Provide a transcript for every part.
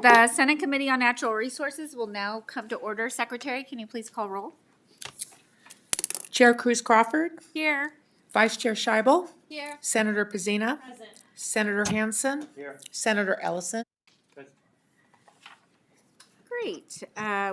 The Senate Committee on Natural Resources will now come to order. Secretary, can you please call roll? Chair Cruz Crawford, Here. Vice Chair Scheibel, Here. Senator Pizzina, Present. Senator Hansen, Here. Senator Ellison. Great.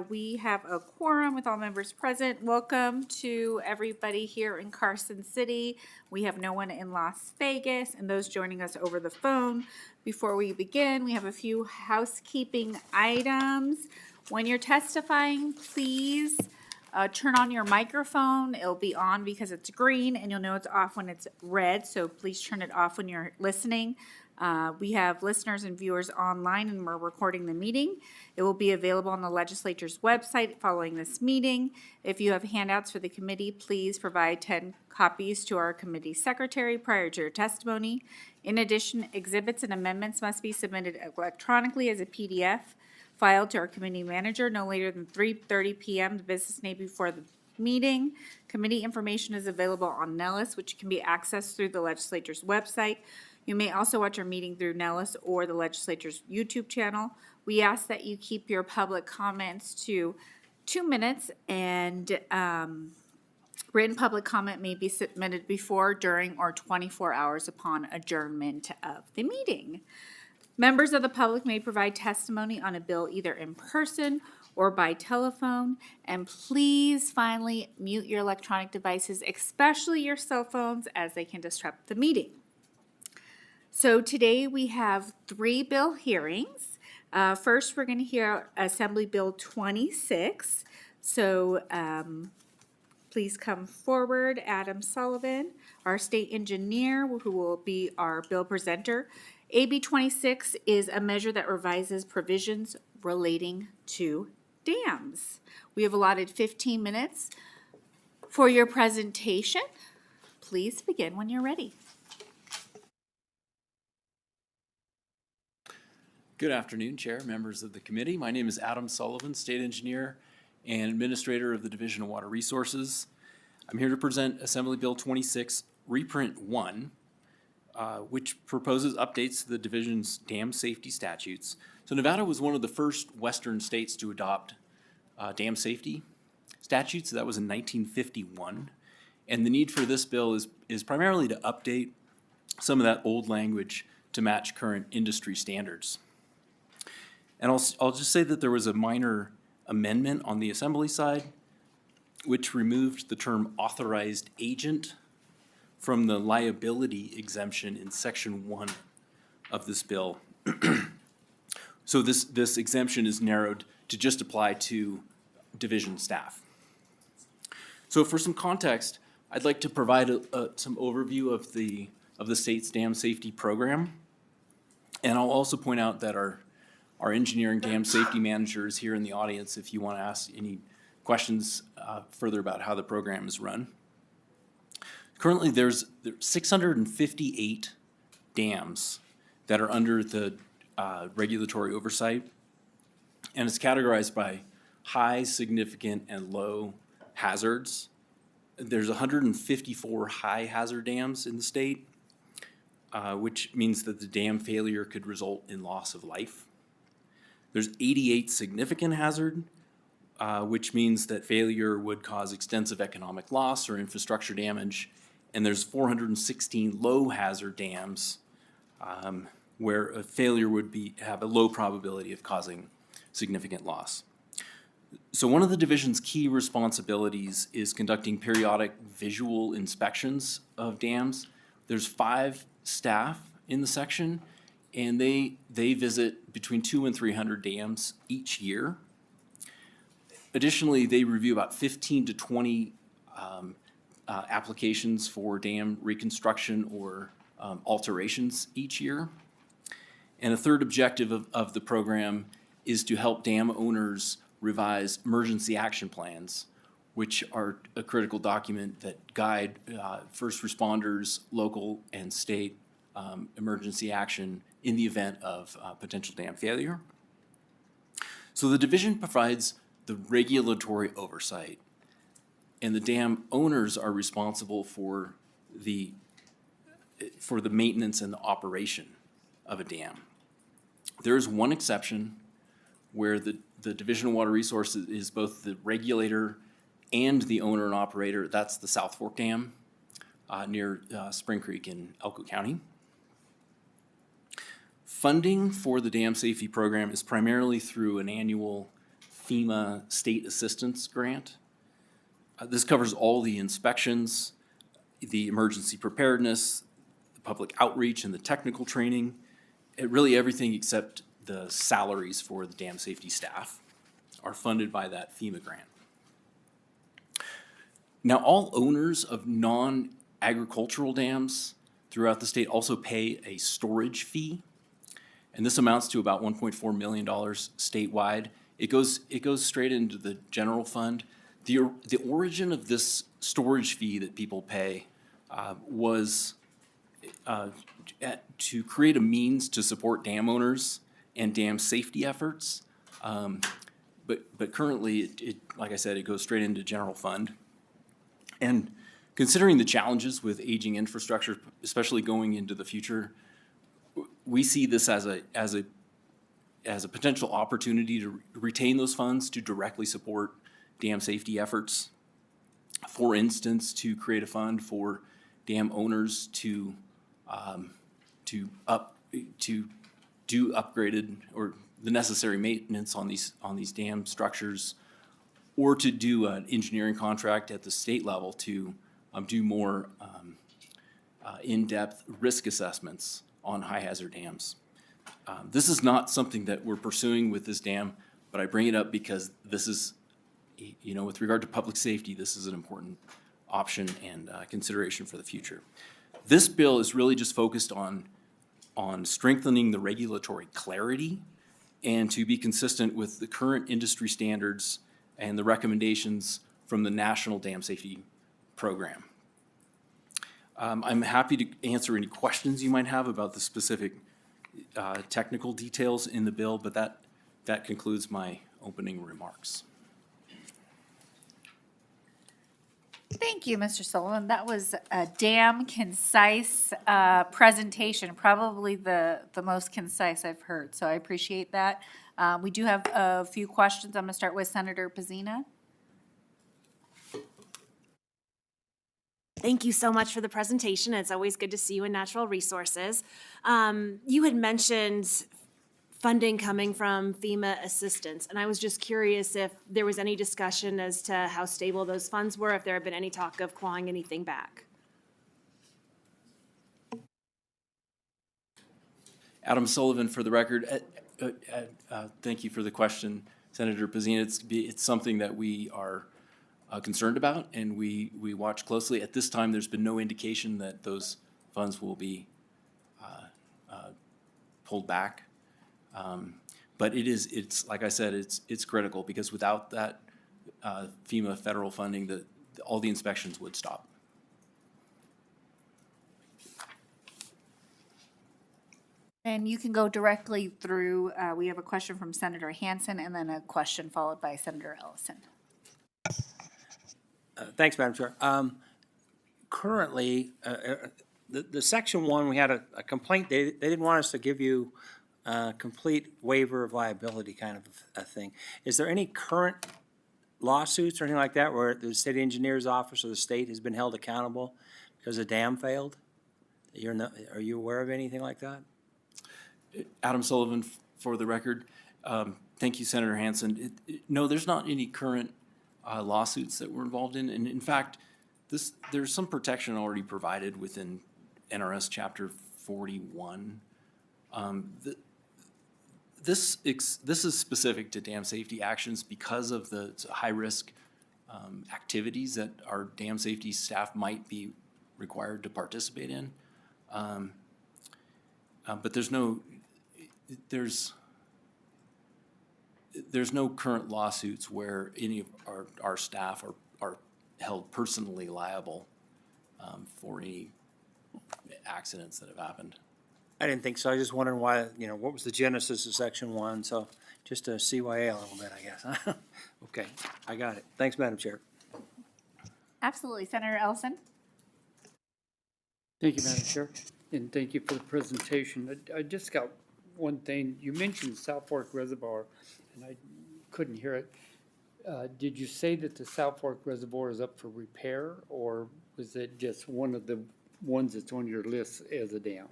We have a quorum with all members present. Welcome to everybody here in Carson City. We have no one in Las Vegas and those joining us over the phone. Before we begin, we have a few housekeeping items. When you're testifying, please turn on your microphone. It'll be on because it's green, and you'll know it's off when it's red, so please turn it off when you're listening. We have listeners and viewers online, and we're recording the meeting. It will be available on the legislature's website following this meeting. If you have handouts for the committee, please provide 10 copies to our committee secretary prior to your testimony. In addition, exhibits and amendments must be submitted electronically as a PDF filed to our committee manager no later than 3:30 p.m. the business day before the meeting. Committee information is available on Nellis, which can be accessed through the legislature's website. You may also watch our meeting through Nellis or the legislature's YouTube channel. We ask that you keep your public comments to 2 minutes, and written public comment may be submitted before, during, or 24 hours upon adjournment of the meeting. Members of the public may provide testimony on a bill either in person or by telephone. And please finally mute your electronic devices, especially your cell phones, as they can disrupt the meeting. So today we have 3 bill hearings. First, we're going to hear Assembly Bill 26. So please come forward, Adam Sullivan, our state engineer, who will be our bill presenter. AB 26 is a measure that revises provisions relating to dams. We have allotted 15 minutes for your presentation. Please begin when you're ready. Good afternoon, Chair, members of the committee. My name is Adam Sullivan, State Engineer and Administrator of the Division of Water Resources. I'm here to present Assembly Bill 26, Reprint 1, which proposes updates to the division's dam safety statutes. So Nevada was one of the first Western states to adopt dam safety statutes. That was in 1951. And the need for this bill is primarily to update some of that old language to match current industry standards. And I'll just say that there was a minor amendment on the Assembly side, which removed the term authorized agent from the liability exemption in Section 1 of this bill. So this exemption is narrowed to just apply to division staff. So for some context, I'd like to provide some overview of the state's dam safety program. And I'll also point out that our engineering dam safety manager is here in the audience if you want to ask any questions further about how the program is run. Currently, there's 658 dams that are under the regulatory oversight, and it's categorized by high, significant, and low hazards. There's 154 high hazard dams in the state, which means that the dam failure could result in loss of life. There's 88 significant hazard, which means that failure would cause extensive economic loss or infrastructure damage. And there's 416 low hazard dams where a failure would have a low probability of causing significant loss. So one of the division's key responsibilities is conducting periodic visual inspections of dams. There's 5 staff in the section, and they visit between 200 and 300 dams each year. Additionally, they review about 15 to 20 applications for dam reconstruction or alterations each year. And a third objective of the program is to help dam owners revise emergency action plans, which are a critical document that guide first responders, local and state emergency action in the event of potential dam failure. So the division provides the regulatory oversight, and the dam owners are responsible for the maintenance and the operation of a dam. There is one exception where the Division of Water Resources is both the regulator and the owner and operator. That's the South Fork Dam near Spring Creek in Elko County. Funding for the dam safety program is primarily through an annual FEMA state assistance grant. This covers all the inspections, the emergency preparedness, the public outreach, and the technical training. Really everything except the salaries for the dam safety staff are funded by that FEMA grant. Now, all owners of non-agricultural dams throughout the state also pay a storage fee, and this amounts to about $1.4 million statewide. It goes straight into the general fund. The origin of this storage fee that people pay was to create a means to support dam owners and dam safety efforts. But currently, like I said, it goes straight into general fund. And considering the challenges with aging infrastructure, especially going into the future, we see this as a potential opportunity to retain those funds to directly support dam safety efforts. For instance, to create a fund for dam owners to do upgraded or the necessary maintenance on these dam structures, or to do an engineering contract at the state level to do more in-depth risk assessments on high hazard dams. This is not something that we're pursuing with this dam, but I bring it up because this is, with regard to public safety, this is an important option and consideration for the future. This bill is really just focused on strengthening the regulatory clarity and to be consistent with the current industry standards and the recommendations from the National Dam Safety Program. I'm happy to answer any questions you might have about the specific technical details in the bill, but that concludes my opening remarks. Thank you, Mr. Sullivan. That was a damn concise presentation, probably the most concise I've heard, so I appreciate that. We do have a few questions. I'm going to start with Senator Pizzina. Thank you so much for the presentation. It's always good to see you in Natural Resources. You had mentioned funding coming from FEMA assistance, and I was just curious if there was any discussion as to how stable those funds were, if there had been any talk of clawing anything back. Adam Sullivan, for the record. Thank you for the question, Senator Pizzina. It's something that we are concerned about, and we watch closely. At this time, there's been no indication that those funds will be pulled back. But it's like I said, it's critical, because without that FEMA federal funding, all the inspections would stop. And you can go directly through, we have a question from Senator Hansen and then a question followed by Senator Ellison. Thanks, Madam Chair. Currently, the Section 1, we had a complaint. They didn't want us to give you a complete waiver of liability kind of a thing. Is there any current lawsuits or anything like that where the city engineer's office or the state has been held accountable because a dam failed? Are you aware of anything like that? Adam Sullivan, for the record. Thank you, Senator Hansen. No, there's not any current lawsuits that we're involved in. And in fact, there's some protection already provided within NRS Chapter 41. This is specific to dam safety actions because of the high-risk activities that our dam safety staff might be required to participate in. But there's no current lawsuits where any of our staff are held personally liable for any accidents that have happened. I didn't think so. I just wondered why, what was the genesis of Section 1? So just to CYA a little bit, I guess. Okay, I got it. Thanks, Madam Chair. Absolutely. Senator Ellison? Thank you, Madam Chair, and thank you for the presentation. I just got one thing. You mentioned South Fork Reservoir, and I couldn't hear it. Did you say that the South Fork Reservoir is up for repair, or was it just one of the ones that's on your list as a dam?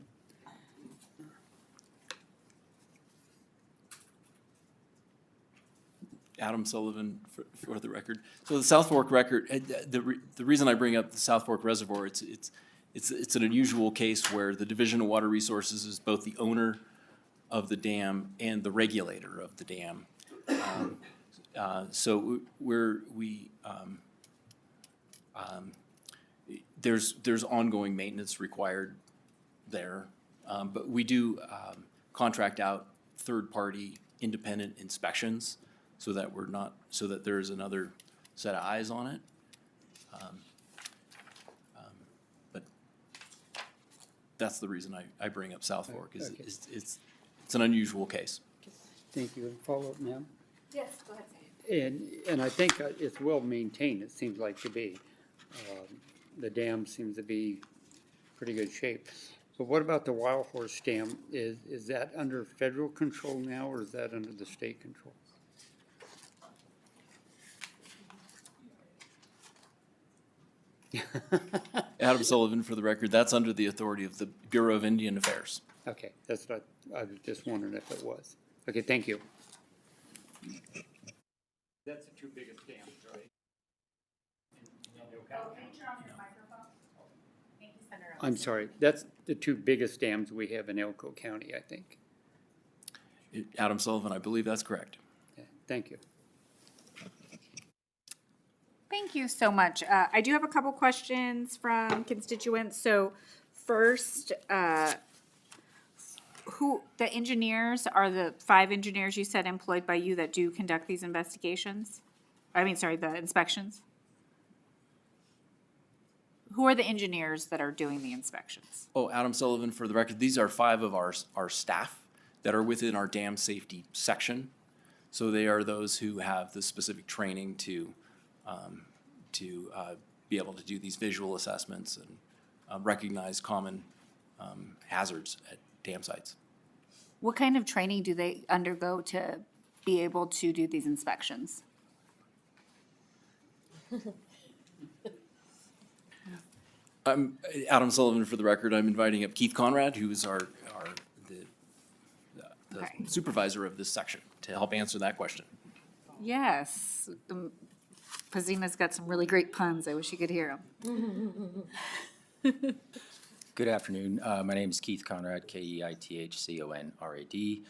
Adam Sullivan for the record. So the South Fork record, the reason I bring up the South Fork Reservoir, it's an unusual case where the Division of Water Resources is both the owner of the dam and the regulator of the dam. So there's ongoing maintenance required there, but we do contract out third-party independent inspections so that there's another set of eyes on it. But that's the reason I bring up South Fork, is Okay. it's an unusual case. Thank you. And follow up, ma'am? Yes, go ahead. And I think it's well maintained, it seems like to be. The dam seems to be pretty good shape. But what about the Wild Horse Dam? Is that under federal control now, or is that under the state control? Adam Sullivan for the record, that's under the authority of the Bureau of Indian Affairs. Okay, that's what I was just wondering if it was. Okay, thank you. That's the two biggest dams, right? I'm sorry, that's the two biggest dams we have in Elko County, I think. Adam Sullivan, I believe that's correct. Okay, thank you. Thank you so much. I do have a couple questions from constituents. So first, the engineers, are the 5 engineers you said employed by you that do conduct these investigations? The inspections? Who are the engineers that are doing the inspections? Oh, Adam Sullivan for the record, these are 5 of our staff that are within our dam safety section. So they are those who have the specific training to be able to do these visual assessments and recognize common hazards at dam sites. What kind of training do they undergo to be able to do these inspections? I'm Adam Sullivan for the record. I'm inviting up Keith Conrad, who is the Okay. supervisor of this section, to help answer that question. Yes. Pazina's got some really great puns. I wish you could hear them. Good afternoon. My name is Keith Conrad, Keithconrad.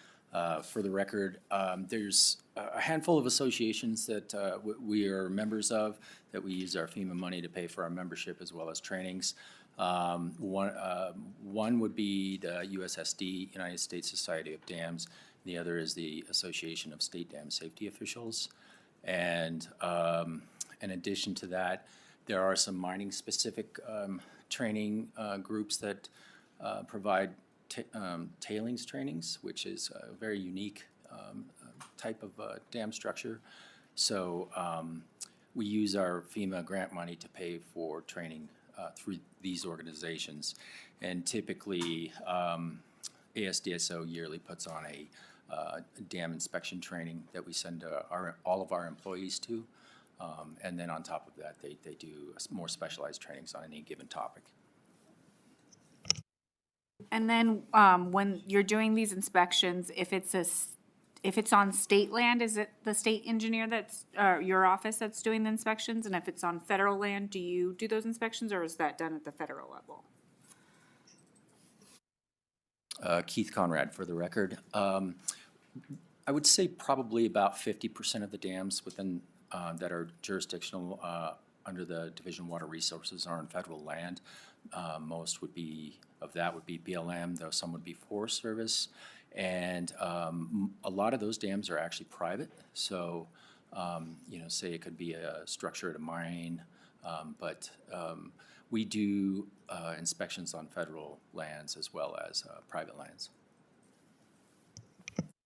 For the record, there's a handful of associations that we are members of, that we use our FEMA money to pay for our membership as well as trainings. One would be the USSD, United States Society of Dams. The other is the Association of State Dam Safety Officials. And in addition to that, there are some mining-specific training groups that provide tailings trainings, which is a very unique type of dam structure. So we use our FEMA grant money to pay for training through these organizations. And typically, ASDSO yearly puts on a dam inspection training that we send all of our employees to. And then on top of that, they do more specialized trainings on any given topic. And then when you're doing these inspections, if it's on state land, is it the state engineer that's, your office that's doing the inspections? And if it's on federal land, do you do those inspections, or is that done at the federal level? Keith Conrad, for the record. I would say probably about 50% of the dams within that are jurisdictional under the Division of Water Resources are on federal land. Most would be BLM, though some would be Forest Service. And a lot of those dams are actually private. So, say it could be a structure at a mine, but we do inspections on federal lands as well as private lands.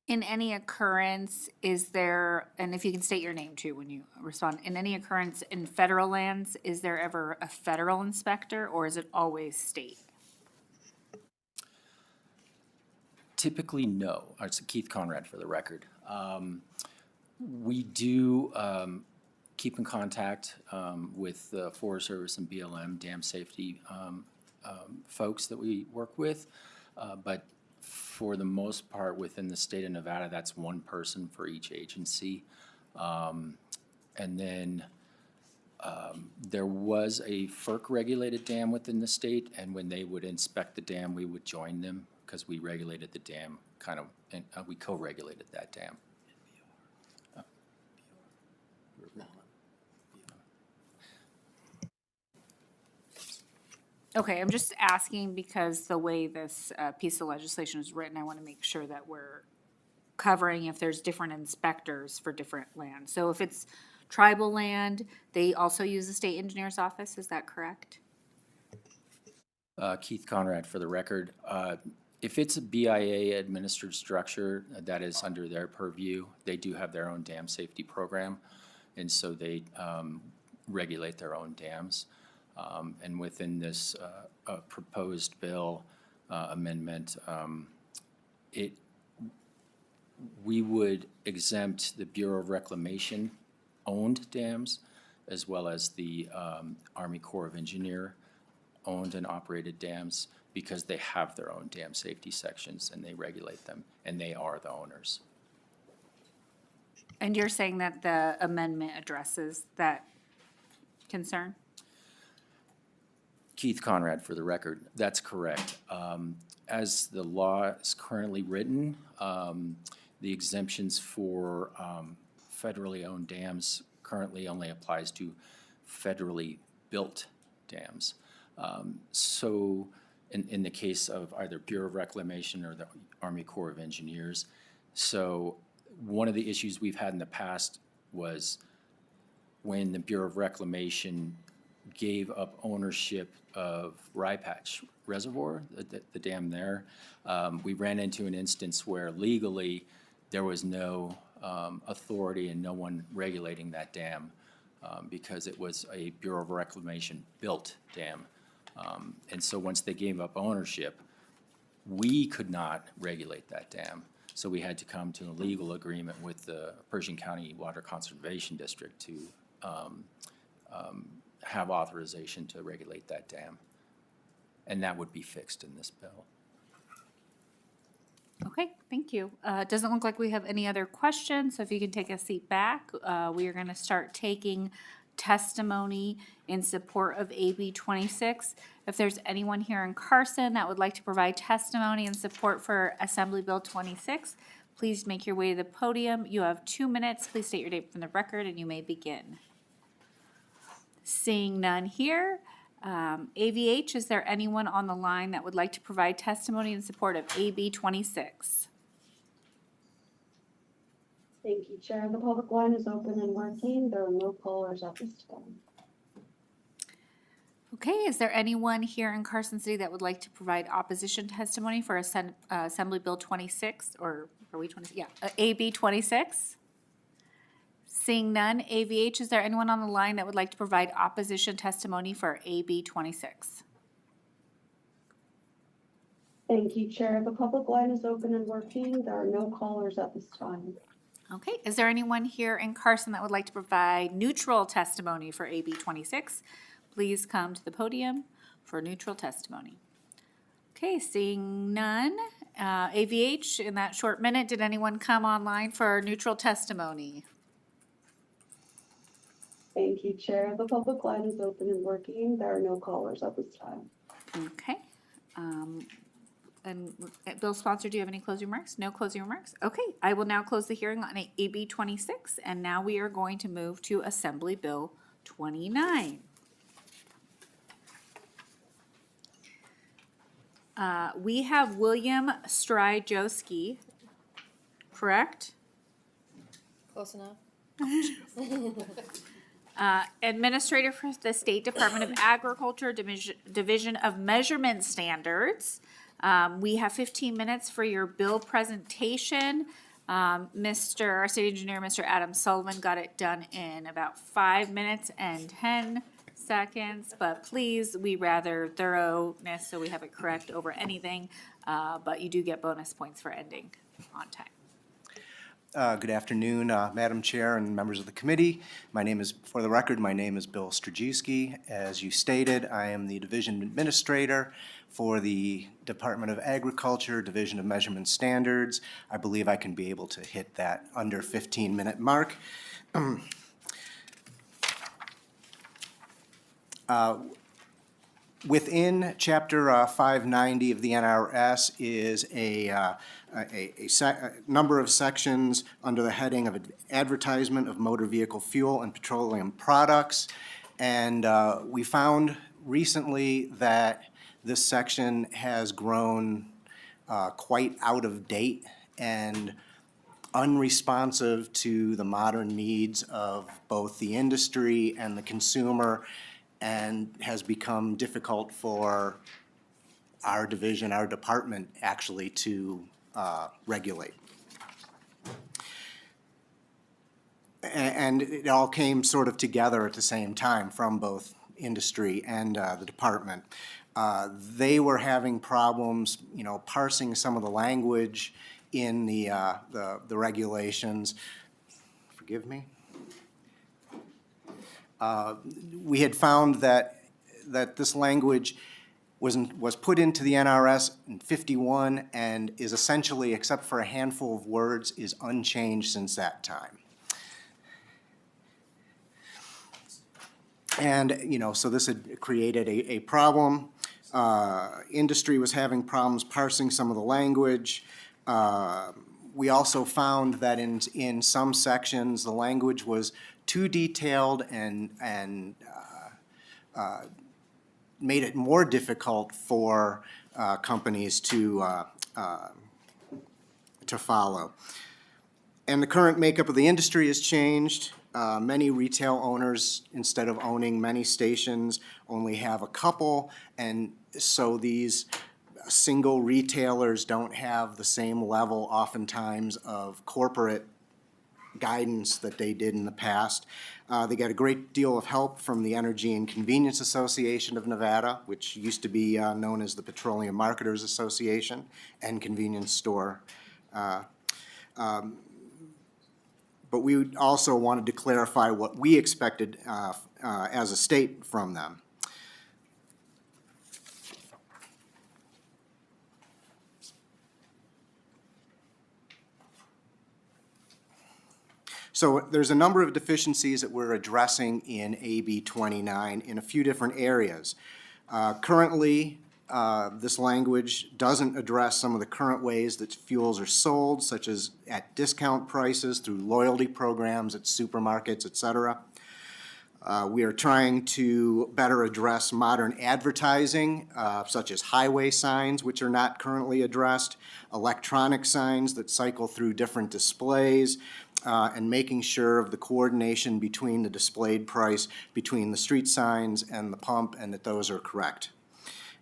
In any occurrence, is there, and if you can state your name too when you respond, in any occurrence in federal lands, is there ever a federal inspector, or is it always state? Typically, no. It's Keith Conrad for the record. We do keep in contact with the Forest Service and BLM dam safety folks that we work with, but for the most part within the state of Nevada, that's one person for each agency. And then there was a FERC-regulated dam within the state, and when they would inspect the dam, we would join them because we regulated the dam and we co-regulated that dam. Okay, I'm just asking because the way this piece of legislation is written, I want to make sure that we're covering if there's different inspectors for different lands. So if it's tribal land, they also use the state engineer's office, is that correct? Keith Conrad for the record. If it's a BIA administered structure, that is under their purview. They do have their own dam safety program, and so they regulate their own dams. And within this proposed bill amendment, we would exempt the Bureau of Reclamation owned dams, as well as the Army Corps of Engineer owned and operated dams, because they have their own dam safety sections and they regulate them, and they are the owners. And you're saying that the amendment addresses that concern? Keith Conrad for the record, that's correct. As the law is currently written, the exemptions for federally owned dams currently only applies to federally built dams. So in the case of either Bureau of Reclamation or the Army Corps of Engineers. So one of the issues we've had in the past was when the Bureau of Reclamation gave up ownership of Rye Patch Reservoir, the dam there, we ran into an instance where legally there was no authority and no one regulating that dam because it was a Bureau of Reclamation built dam. And so once they gave up ownership, we could not regulate that dam. So we had to come to a legal agreement with the Pershing County Water Conservation District to have authorization to regulate that dam. And that would be fixed in this bill. Okay, thank you. It doesn't look like we have any other questions, so if you can take a seat back, we are going to start taking testimony in support of AB 26. If there's anyone here in Carson that would like to provide testimony in support for Assembly Bill 26, please make your way to the podium. You have 2 minutes. Please state your name from the record and you may begin. Seeing none here, AVH, is there anyone on the line that would like to provide testimony in support of AB 26? Thank you, Chair. The public line is open and working. There are no callers at this time. Okay, is there anyone here in Carson City that would like to provide opposition testimony for Assembly Bill 26, or are we 20? Yeah, AB 26? Seeing none, AVH, is there anyone on the line that would like to provide opposition testimony for AB 26? Thank you, Chair. The public line is open and working. There are no callers at this time. Okay, is there anyone here in Carson that would like to provide neutral testimony for AB 26? Please come to the podium for neutral testimony. Okay, seeing none. AVH, in that short minute, did anyone come online for neutral testimony? Thank you, Chair. The public line is open and working. There are no callers at this time. Okay. And Bill Sponsor, do you have any closing remarks? No closing remarks? Okay, I will now close the hearing on AB 26, and now we are going to move to Assembly Bill 29. We have William Stryjowski, correct? Close enough. Administrator for the State Department of Agriculture, Division of Measurement Standards. We have 15 minutes for your bill presentation. Our state engineer, Mr. Adam Sullivan, got it done in about 5 minutes and 10 seconds, but please, we rather thoroughness so we have it correct over anything. but you do get bonus points for ending on time. Good afternoon, Madam Chair and members of the committee. For the record, my name is Bill Strajewski. As you stated, I am the Division Administrator for the Department of Agriculture, Division of Measurement Standards. I believe I can be able to hit that under 15-minute mark. Within Chapter 590 of the NRS is a number of sections under the heading of advertisement of motor vehicle fuel and petroleum products. And we found recently that this section has grown quite out of date and unresponsive to the modern needs of both the industry and the consumer, and has become difficult for our division, our department, actually to regulate. And it all came sort of together at the same time from both industry and the department. They were having problems, parsing some of the language in the regulations. Forgive me. We had found that this language was put into the NRS in 51 and is essentially, except for a handful of words, is unchanged since that time. And, so this had created a problem. Industry was having problems parsing some of the language. We also found that in some sections, the language was too detailed and made it more difficult for companies to follow. And the current makeup of the industry has changed. Many retail owners, instead of owning many stations, only have a couple, and so these single retailers don't have the same level oftentimes of corporate guidance that they did in the past. They got a great deal of help from the Energy and Convenience Association of Nevada, which used to be known as the Petroleum Marketers Association and Convenience Store. But we also wanted to clarify what we expected as a state from them. So there's a number of deficiencies that we're addressing in AB 29 in a few different areas. Currently, this language doesn't address some of the current ways that fuels are sold, such as at discount prices through loyalty programs at supermarkets, et cetera. We are trying to better address modern advertising, such as highway signs, which are not currently addressed, electronic signs that cycle through different displays, and making sure of the coordination between the displayed price between the street signs and the pump, and that those are correct.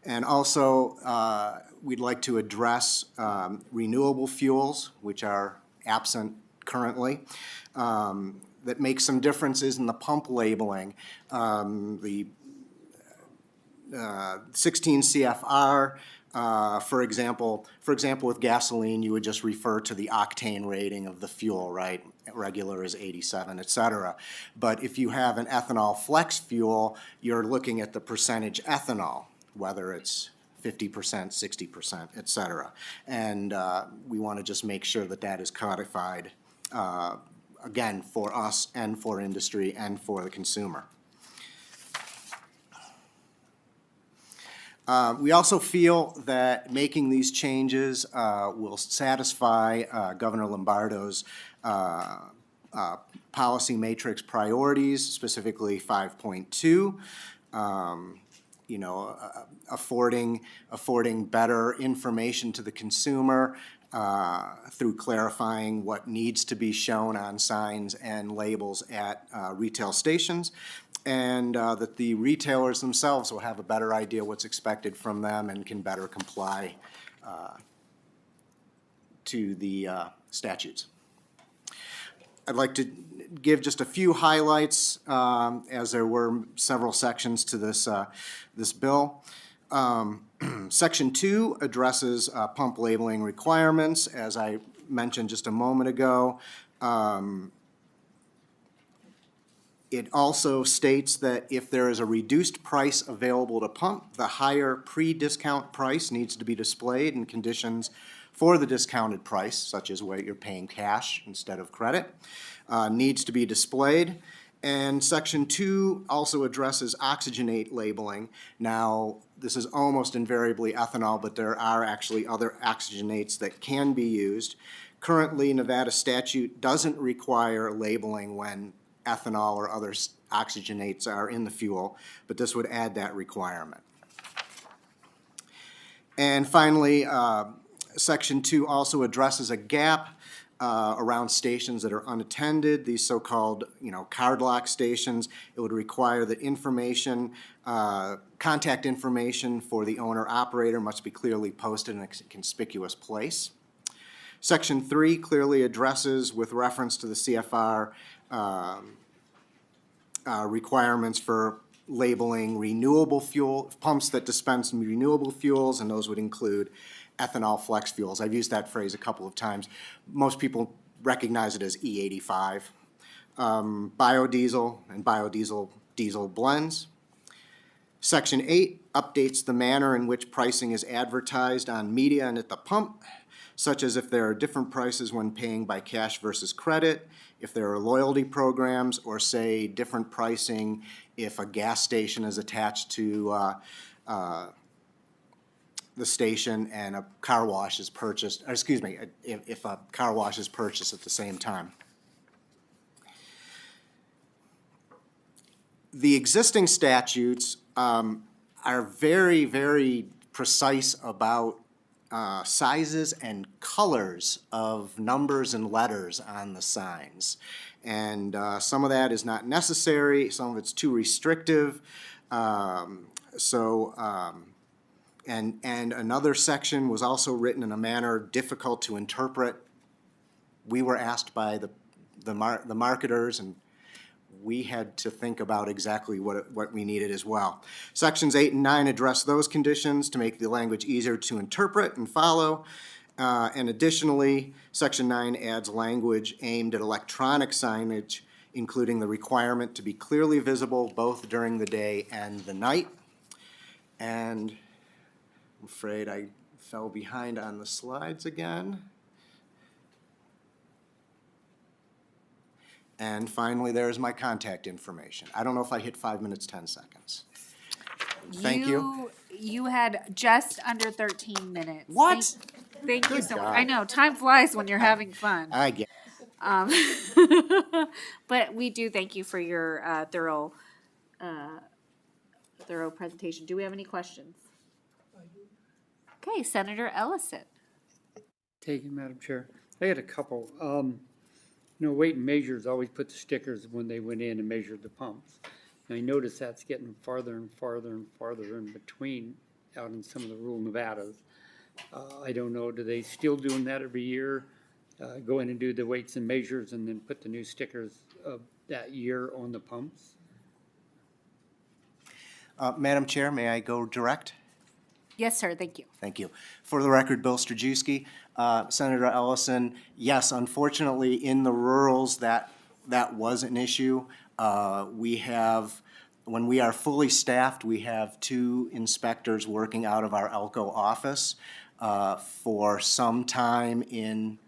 And also, we'd like to address renewable fuels, which are absent currently, that make some differences in the pump labeling. The 16 CFR, for example, with gasoline, you would just refer to the octane rating of the fuel, right? Regular is 87, et cetera. But if you have an ethanol flex fuel, you're looking at the percentage ethanol, whether it's 50%, 60%, et cetera. And we want to just make sure that that is codified, again, for us and for industry and for the consumer. We also feel that making these changes will satisfy Governor Lombardo's policy matrix priorities, specifically 5.2. Affording better information to the consumer through clarifying what needs to be shown on signs and labels at retail stations, and that the retailers themselves will have a better idea what's expected from them and can better comply to the statutes. I'd like to give just a few highlights, as there were several sections to this bill. Section 2 addresses pump labeling requirements, as I mentioned just a moment ago. It also states that if there is a reduced price available to pump, the higher pre-discount price needs to be displayed, and conditions for the discounted price, such as where you're paying cash instead of credit, needs to be displayed. And Section 2 also addresses oxygenate labeling. Now, this is almost invariably ethanol, but there are actually other oxygenates that can be used. Currently, Nevada statute doesn't require labeling when ethanol or other oxygenates are in the fuel, but this would add that requirement. And finally, Section 2 also addresses a gap around stations that are unattended, these so-called, card lock stations. It would require that information, contact information for the owner-operator must be clearly posted in a conspicuous place. Section 3 clearly addresses, with reference to the CFR, requirements for labeling renewable fuel, pumps that dispense renewable fuels, and those would include ethanol flex fuels. I've used that phrase a couple of times. Most people recognize it as E85. Biodiesel and diesel blends. Section 8 updates the manner in which pricing is advertised on media and at the pump, such as if there are different prices when paying by cash versus credit, if there are loyalty programs, or say different pricing if a gas station is attached to the station and a car wash is purchased, or excuse me, if a car wash is purchased at the same time. The existing statutes are very, very precise about sizes and colors of numbers and letters on the signs. And some of that is not necessary, some of it's too restrictive. And another section was also written in a manner difficult to interpret. We were asked by the marketers, and we had to think about exactly what we needed as well. Sections 8 and 9 address those conditions to make the language easier to interpret and follow. And additionally, Section 9 adds language aimed at electronic signage, including the requirement to be clearly visible both during the day and the night. And I'm afraid I fell behind on the slides again. And finally, there's my contact information. I don't know if I hit 5 minutes, 10 seconds. Thank you. You had just under 13 minutes. What? Thank you Good so much. God. I know, time flies when you're having fun. I get But we do thank you for your thorough presentation. Do we have any questions? Okay, Senator Ellison. Thank you, Madam Chair. I had a couple. Weight and Measures always put the stickers when they went in and measured the pumps. And I noticed that's getting farther and farther and farther in between out in some of the rural Nevadas. I don't know, do they still doing that every year? Go in and do the weights and measures and then put the new stickers of that year on the pumps? Madam Chair, may I go direct? Yes, sir, thank you. Thank you. For the record, Bill Strajewski. Senator Ellison, yes, unfortunately, in the rurals, that was an issue. We have, when we are fully staffed, we have 2 inspectors working out of our Elko office. For some time in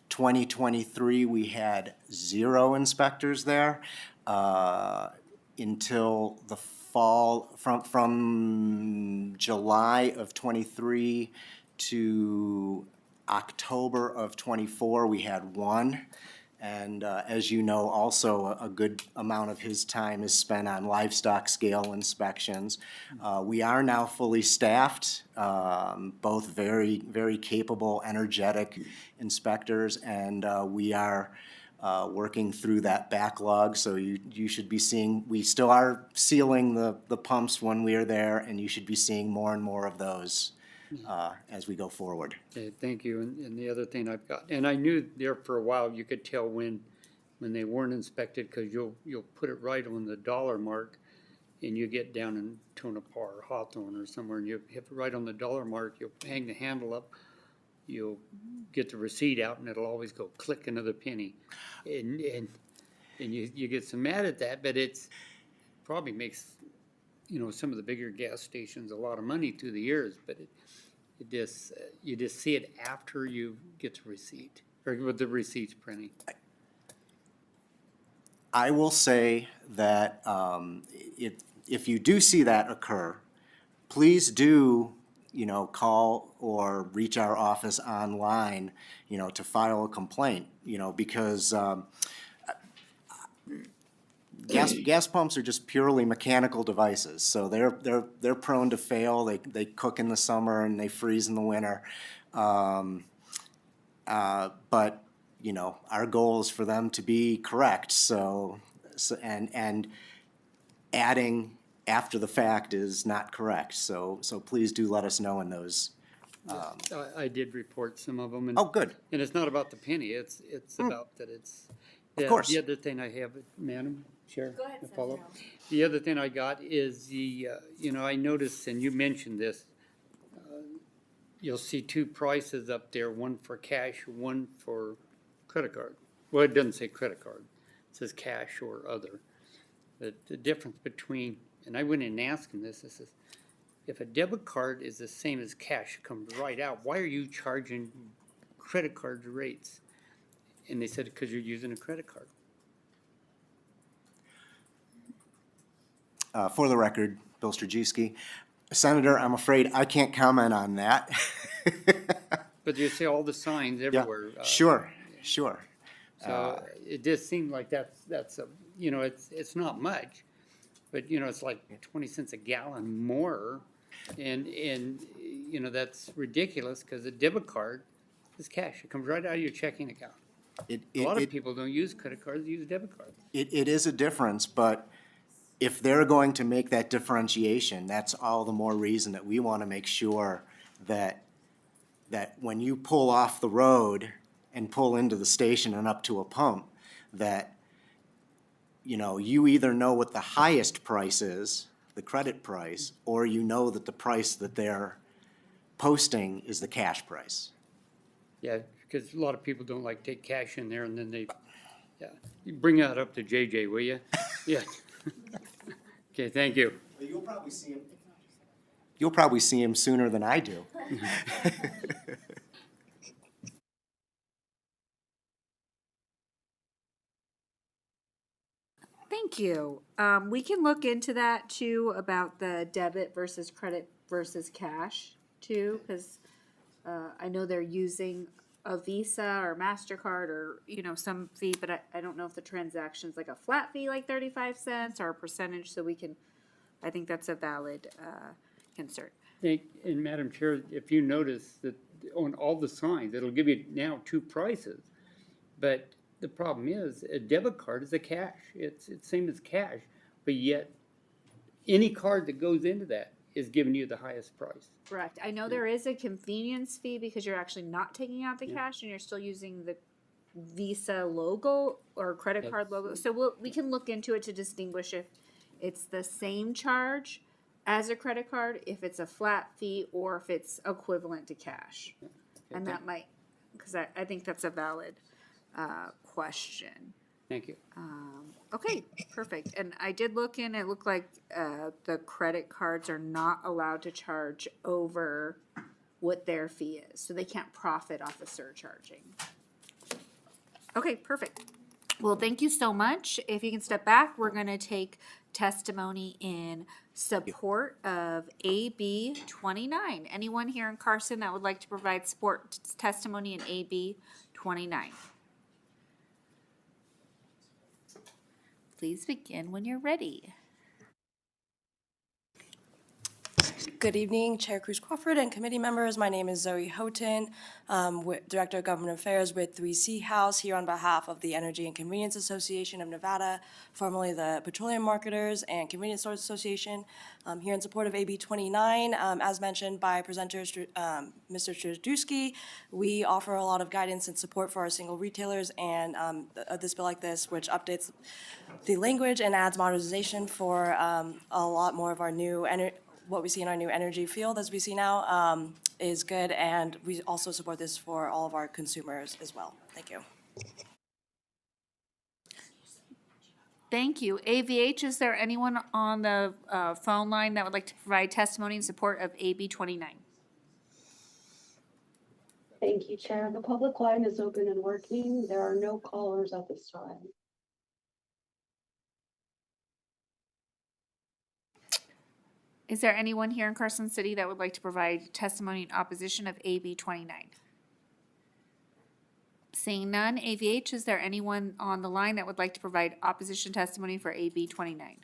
2023, we had 0 inspectors there until the fall, from July of 23 to October of 24, we had 1. And as you know, also a good amount of his time is spent on livestock scale inspections. We are now fully staffed, both very, very capable, energetic inspectors, and we are working through that backlog. So you should be seeing, we still are sealing the pumps when we are there, and you should be seeing more and more of those as we go forward. Okay, thank you. And the other thing I've got, and I knew there for a while you could tell when they weren't inspected because you'll put it right on the dollar mark. and you get down in Tonopah or Hawthorne or somewhere, and you hit right on the dollar mark, you'll hang the handle up, you'll get the receipt out, and it'll always go click another penny. And you get so mad at that, but it's probably makes, some of the bigger gas stations a lot of money through the years, but it just, you just see it after you get the receipt, or with the receipts printing. I will say that if you do see that occur, please do, call or reach our office online, to file a complaint, because gas pumps are just purely mechanical devices, so they're prone to fail. They cook in the summer and they freeze in the winter. But our goal is for them to be correct. So and adding after the fact is not correct. So please do let us know in those. I did report some of them. And, Oh, good. And it's not about the penny. It's about that it's. Of course. The other thing I have, Madam Chair. Go ahead, to follow up. Senator. The other thing I got is I noticed, and you mentioned this, you'll see two prices up there, one for cash, one for credit card. Well, it doesn't say credit card. It says cash or other. The difference between, and I went in and asked him this, if a debit card is the same as cash, it comes right out, why are you charging credit card rates? And they said, because you're using a credit card. For the record, Bill Strajewski. Senator, I'm afraid I can't comment on that. But you see all the signs everywhere. Sure. So it just seemed like that's a, it's not much, but, it's like 20 cents a gallon more. And that's ridiculous because a debit card is cash. It comes right out of your checking account. A lot of people don't use credit cards, they use debit cards. It is a difference, but if they're going to make that differentiation, that's all the more reason that we want to make sure that when you pull off the road and pull into the station and up to a pump, that, you either know what the highest price is, the credit price, or that the price that they're posting is the cash price. Yeah, because a lot of people don't like take cash in there and then you bring that up to JJ, will you? Yeah. Okay, thank you. You'll probably see him sooner than I do. Thank you. We can look into that too, about the debit versus credit versus cash too, because I know they're using a Visa or MasterCard or, some fee, but I don't know if the transaction's like a flat fee, like 35 cents or a percentage, so I think that's a valid concern. And Madam Chair, if you notice that on all the signs, it'll give you now two prices. But the problem is, a debit card is a cash. It's same as cash, but yet any card that goes into that is giving you the highest price. Correct. I know there is a convenience fee because you're actually not taking out the cash and you're still using the Visa logo or credit card logo. So we can look into it to distinguish if it's the same charge as a credit card, if it's a flat fee, or if it's equivalent to cash. And that might, because I think that's a valid question. Thank you. Okay, perfect. And I did look in, it looked like the credit cards are not allowed to charge over what their fee is. So they can't profit off of surcharging. Okay, perfect. Well, thank you so much. If you can step back, we're going to take testimony in support of AB 29. Anyone here in Carson that would like to provide support testimony in AB 29? Please begin when you're ready. Good evening, Chair Cruz Crawford and committee members. My name is Zoe Houghton, Director of Government Affairs with 3C House, here on behalf of the Energy and Convenience Association of Nevada, formerly the Petroleum Marketers and Convenience Stores Association. Here in support of AB 29, as mentioned by presenter Mr. Strudewski, we offer a lot of guidance and support for our single retailers, and this bill like this, which updates the language and adds modernization for a lot more of our new what we see in our new energy field as we see now is good, and we also support this for all of our consumers as well. Thank you. Thank you. AVH, is there anyone on the phone line that would like to provide testimony in support of AB 29? Thank you, Chair. The public line is open and working. There are no callers at this time. Is there anyone here in Carson City that would like to provide testimony in opposition of AB 29? Seeing none, AVH, is there anyone on the line that would like to provide opposition testimony for AB 29?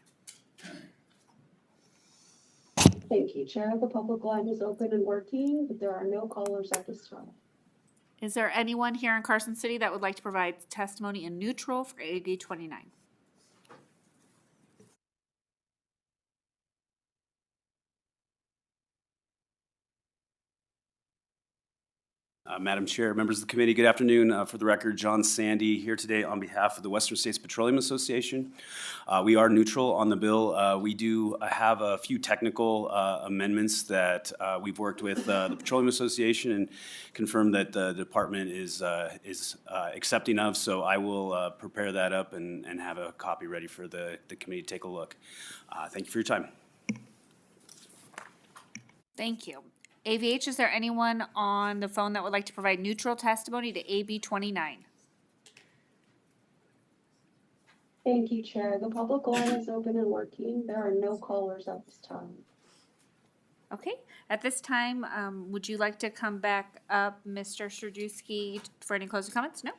Thank you, Chair. The public line is open and working, but there are no callers at this time. Is there anyone here in Carson City that would like to provide testimony in neutral for AB 29? Madam Chair, members of the committee, good afternoon. For the record, John Sandy here today on behalf of the Western States Petroleum Association. We are neutral on the bill. We do have a few technical amendments that we've worked with the Petroleum Association and confirmed that the department is accepting of. So I will prepare that up and have a copy ready for the committee to take a look. Thank you for your time. Thank you. AVH, is there anyone on the phone that would like to provide neutral testimony to AB 29? Thank you, Chair. The public line is open and working. There are no callers at this time. Okay, at this time, would you like to come back up, Mr. Strudewski, for any closing comments? No?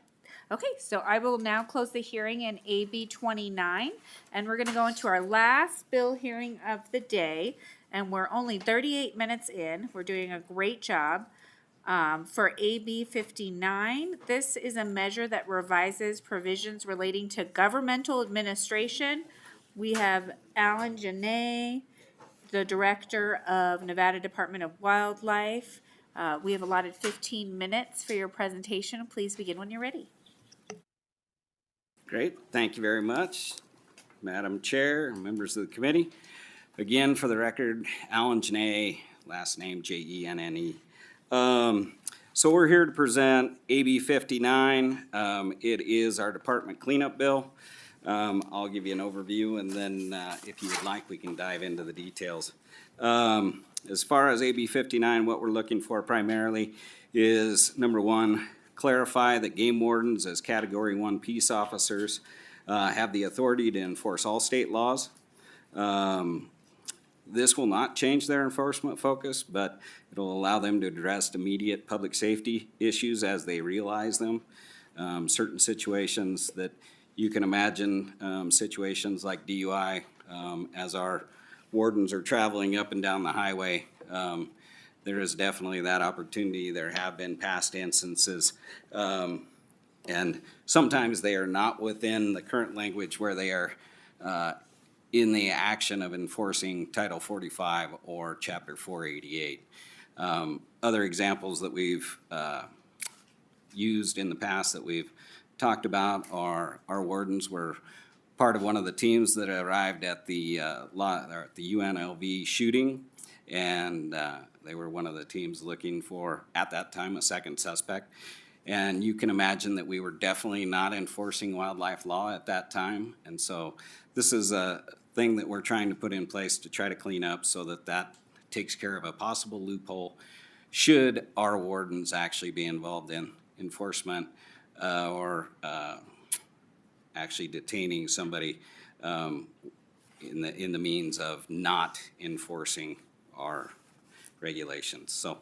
Okay, so I will now close the hearing in AB 29, and we're going to go into our last bill hearing of the day. And we're only 38 minutes in. We're doing a great job. For AB 59, this is a measure that revises provisions relating to governmental administration. We have Alan Janae, the Director of Nevada Department of Wildlife. We have allotted 15 minutes for your presentation. Please begin when you're ready. Great. Thank you very much, Madam Chair, members of the committee. Again, for the record, Alan Janae, last name Jenne. So we're here to present AB 59. It is our department cleanup bill. I'll give you an overview, and then if you would like, we can dive into the details. As far as AB 59, what we're looking for primarily is, number one, clarify that game wardens as Category 1 peace officers have the authority to enforce all state laws. This will not change their enforcement focus, but it'll allow them to address immediate public safety issues as they realize them. Certain situations that you can imagine, situations like DUI, as our wardens are traveling up and down the highway, there is definitely that opportunity. There have been past instances, and sometimes they are not within the current language where they are in the action of enforcing Title 45 or Chapter 488. Other examples that we've used in the past that we've talked about are our wardens were part of one of the teams that arrived at the UNLV shooting, and they were one of the teams looking for, at that time, a second suspect. And you can imagine that we were definitely not enforcing wildlife law at that time. And so this is a thing that we're trying to put in place to try to clean up so that that takes care of a possible loophole should our wardens actually be involved in enforcement or actually detaining somebody in the means of not enforcing our regulations. So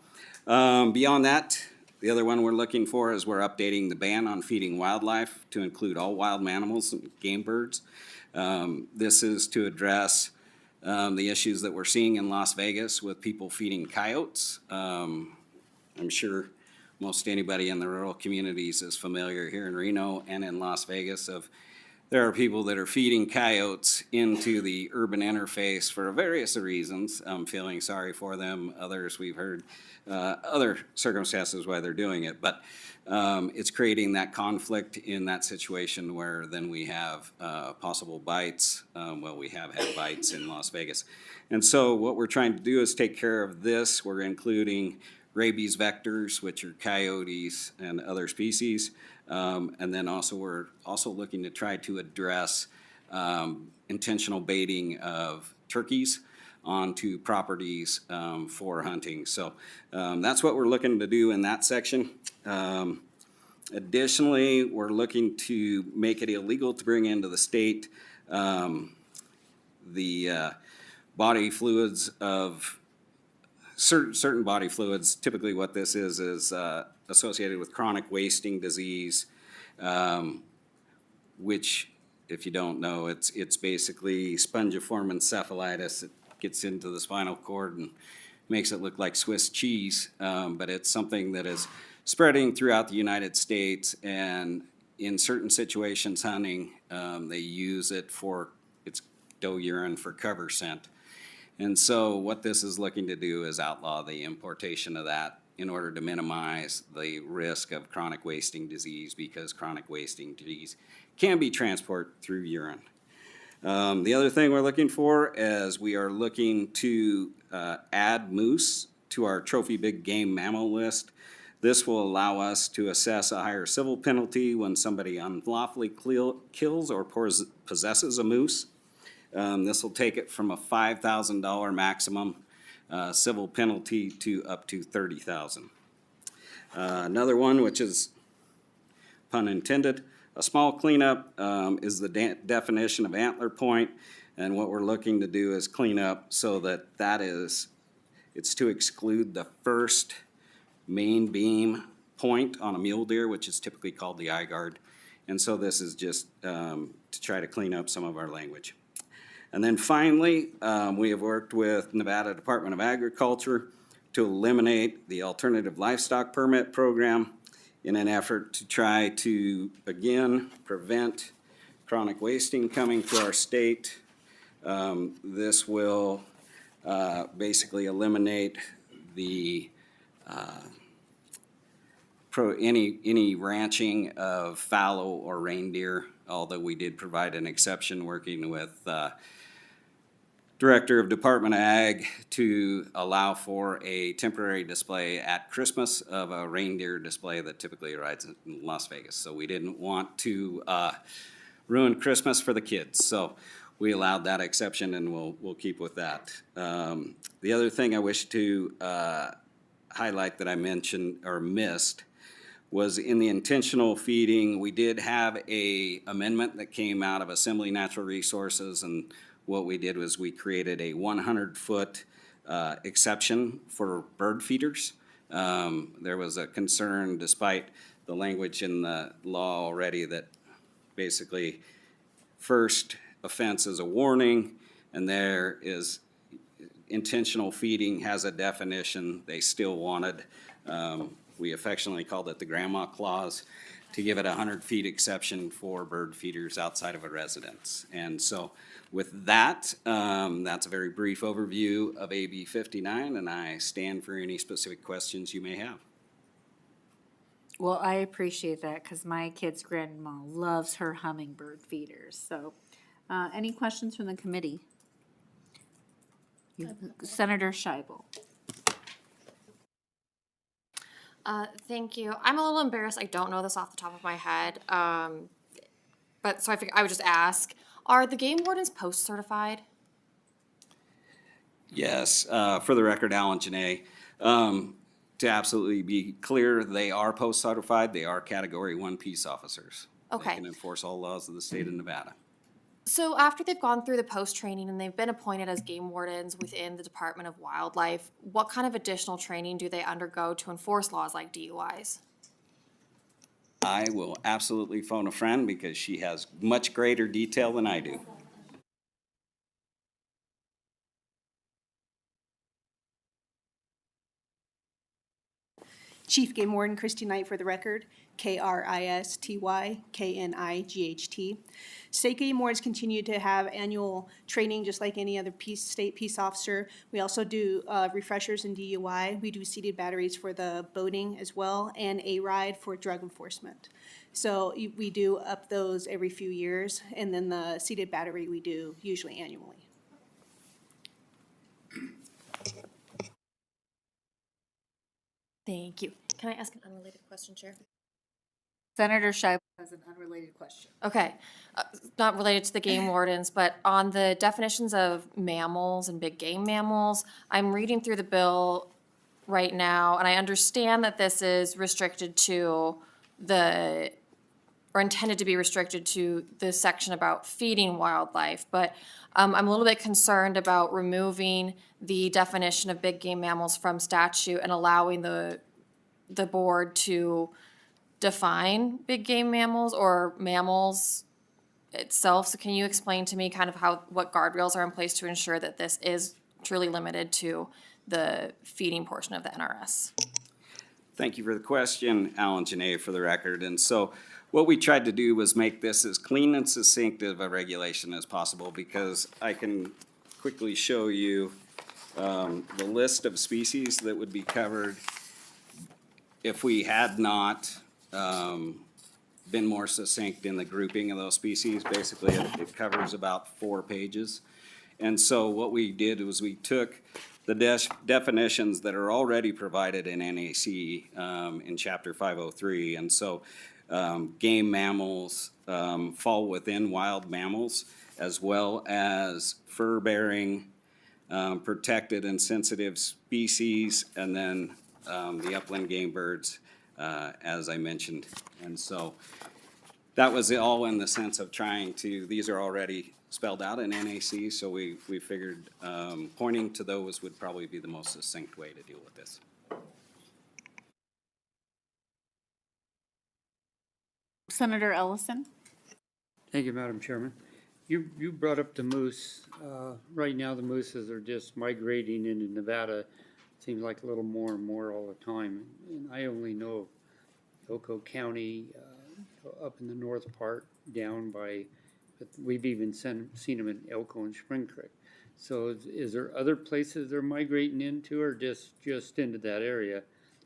beyond that, the other one we're looking for is we're updating the ban on feeding wildlife to include all wild mammals and game birds. This is to address the issues that we're seeing in Las Vegas with people feeding coyotes. I'm sure most anybody in the rural communities is familiar here in Reno and in Las Vegas of there are people that are feeding coyotes into the urban interface for various reasons. Feeling sorry for them. Others we've heard other circumstances why they're doing it, but it's creating that conflict in that situation where then we have possible bites. Well, we have had bites in Las Vegas. And so what we're trying to do is take care of this. We're including rabies vectors, which are coyotes and other species. And then also we're also looking to try to address intentional baiting of turkeys onto properties for hunting. So that's what we're looking to do in that section. Additionally, we're looking to make it illegal to bring into the state the body fluids of certain body fluids. Typically what this is associated with chronic wasting disease, which, if you don't know, it's basically spongiform encephalitis. It gets into the spinal cord and makes it look like Swiss cheese, but it's something that is spreading throughout the United States, and in certain situations hunting, they use it for, it's doe urine for cover scent. And so what this is looking to do is outlaw the importation of that in order to minimize the risk of chronic wasting disease, because chronic wasting disease can be transported through urine. The other thing we're looking for is we are looking to add moose to our trophy big game mammal list. This will allow us to assess a higher civil penalty when somebody unlawfully kills or possesses a moose. This will take it from a $5,000 maximum civil penalty to up to $30,000. Another one, which is pun intended, a small cleanup is the definition of antler point, and what we're looking to do is clean up so that it's to exclude the first main beam point on a mule deer, which is typically called the eye guard. And so this is just to try to clean up some of our language. And then finally, we have worked with Nevada Department of Agriculture to eliminate the alternative livestock permit program in an effort to try to, again, prevent chronic wasting coming to our state. This will basically eliminate the any ranching of fallow or reindeer, although we did provide an exception working with Director of Department of Ag to allow for a temporary display at Christmas of a reindeer display that typically rides in Las Vegas. So we didn't want to ruin Christmas for the kids. So we allowed that exception, and we'll keep with that. The other thing I wish to highlight that I mentioned or missed was in the intentional feeding. We did have a amendment that came out of Assembly Natural Resources, and what we did was we created a 100-foot exception for bird feeders. There was a concern, despite the language in the law already, that basically first offense is a warning, and there is intentional feeding has a definition. They still wanted, we affectionately called it the grandma clause, to give it a 100-feet exception for bird feeders outside of a residence. And so with that, that's a very brief overview of AB 59, and I stand for any specific questions you may have. Well, I appreciate that because my kid's grandma loves her hummingbird feeders. So, any questions from the committee? Senator Scheibel. Thank you. I'm a little embarrassed. I don't know this off the top of my head. But so I figured I would just ask, are the game wardens post-certified? Yes, for the record, Alan Janae. To absolutely be clear, they are post-certified. They are Category 1 peace officers. Okay. They can enforce all laws of the state of Nevada. So after they've gone through the post-training and they've been appointed as game wardens within the Department of Wildlife, what kind of additional training do they undergo to enforce laws like DUIs? I will absolutely phone a friend because she has much greater detail than I do. Chief Game Warden Christy Knight for the record, Kristyknight. State Game Wardens continue to have annual training just like any other state peace officer. We also do refreshers in DUI. We do seated batteries for the boating as well, and a ride for drug enforcement. So we do up those every few years, and then the seated battery we do usually annually. Thank you. Can I ask an unrelated question, Chair? Senator Scheib has an unrelated question. Okay, not related to the game wardens, but on the definitions of mammals and big game mammals, I'm reading through the bill right now, and I understand that this is restricted to or intended to be restricted to the section about feeding wildlife, but I'm a little bit concerned about removing the definition of big game mammals from statute and allowing the board to define big game mammals or mammals itself. So can you explain to me kind of what guardrails are in place to ensure that this is truly limited to the feeding portion of the NRS? Thank you for the question, Alan Janae, for the record. And so what we tried to do was make this as clean and succinct of a regulation as possible, because I can quickly show you the list of species that would be covered if we had not been more succinct in the grouping of those species. Basically, it covers about 4 pages. And so what we did was we took the definitions that are already provided in NAC in Chapter 503. And so game mammals fall within wild mammals, as well as fur-bearing, protected and sensitive species, and then the upland game birds, as I mentioned. And so that was all in the sense of trying to, these are already spelled out in NAC, so we figured pointing to those would probably be the most succinct way to deal with this. Senator Ellison. Thank you, Madam Chairman. You brought up the moose. Right now, the mooses are just migrating into Nevada. Seems like a little more and more all the time. And I only know of Elko County, up in the north part, down by, but we've even seen them in Elko and Spring Creek. So is there other places they're migrating into, or just into that area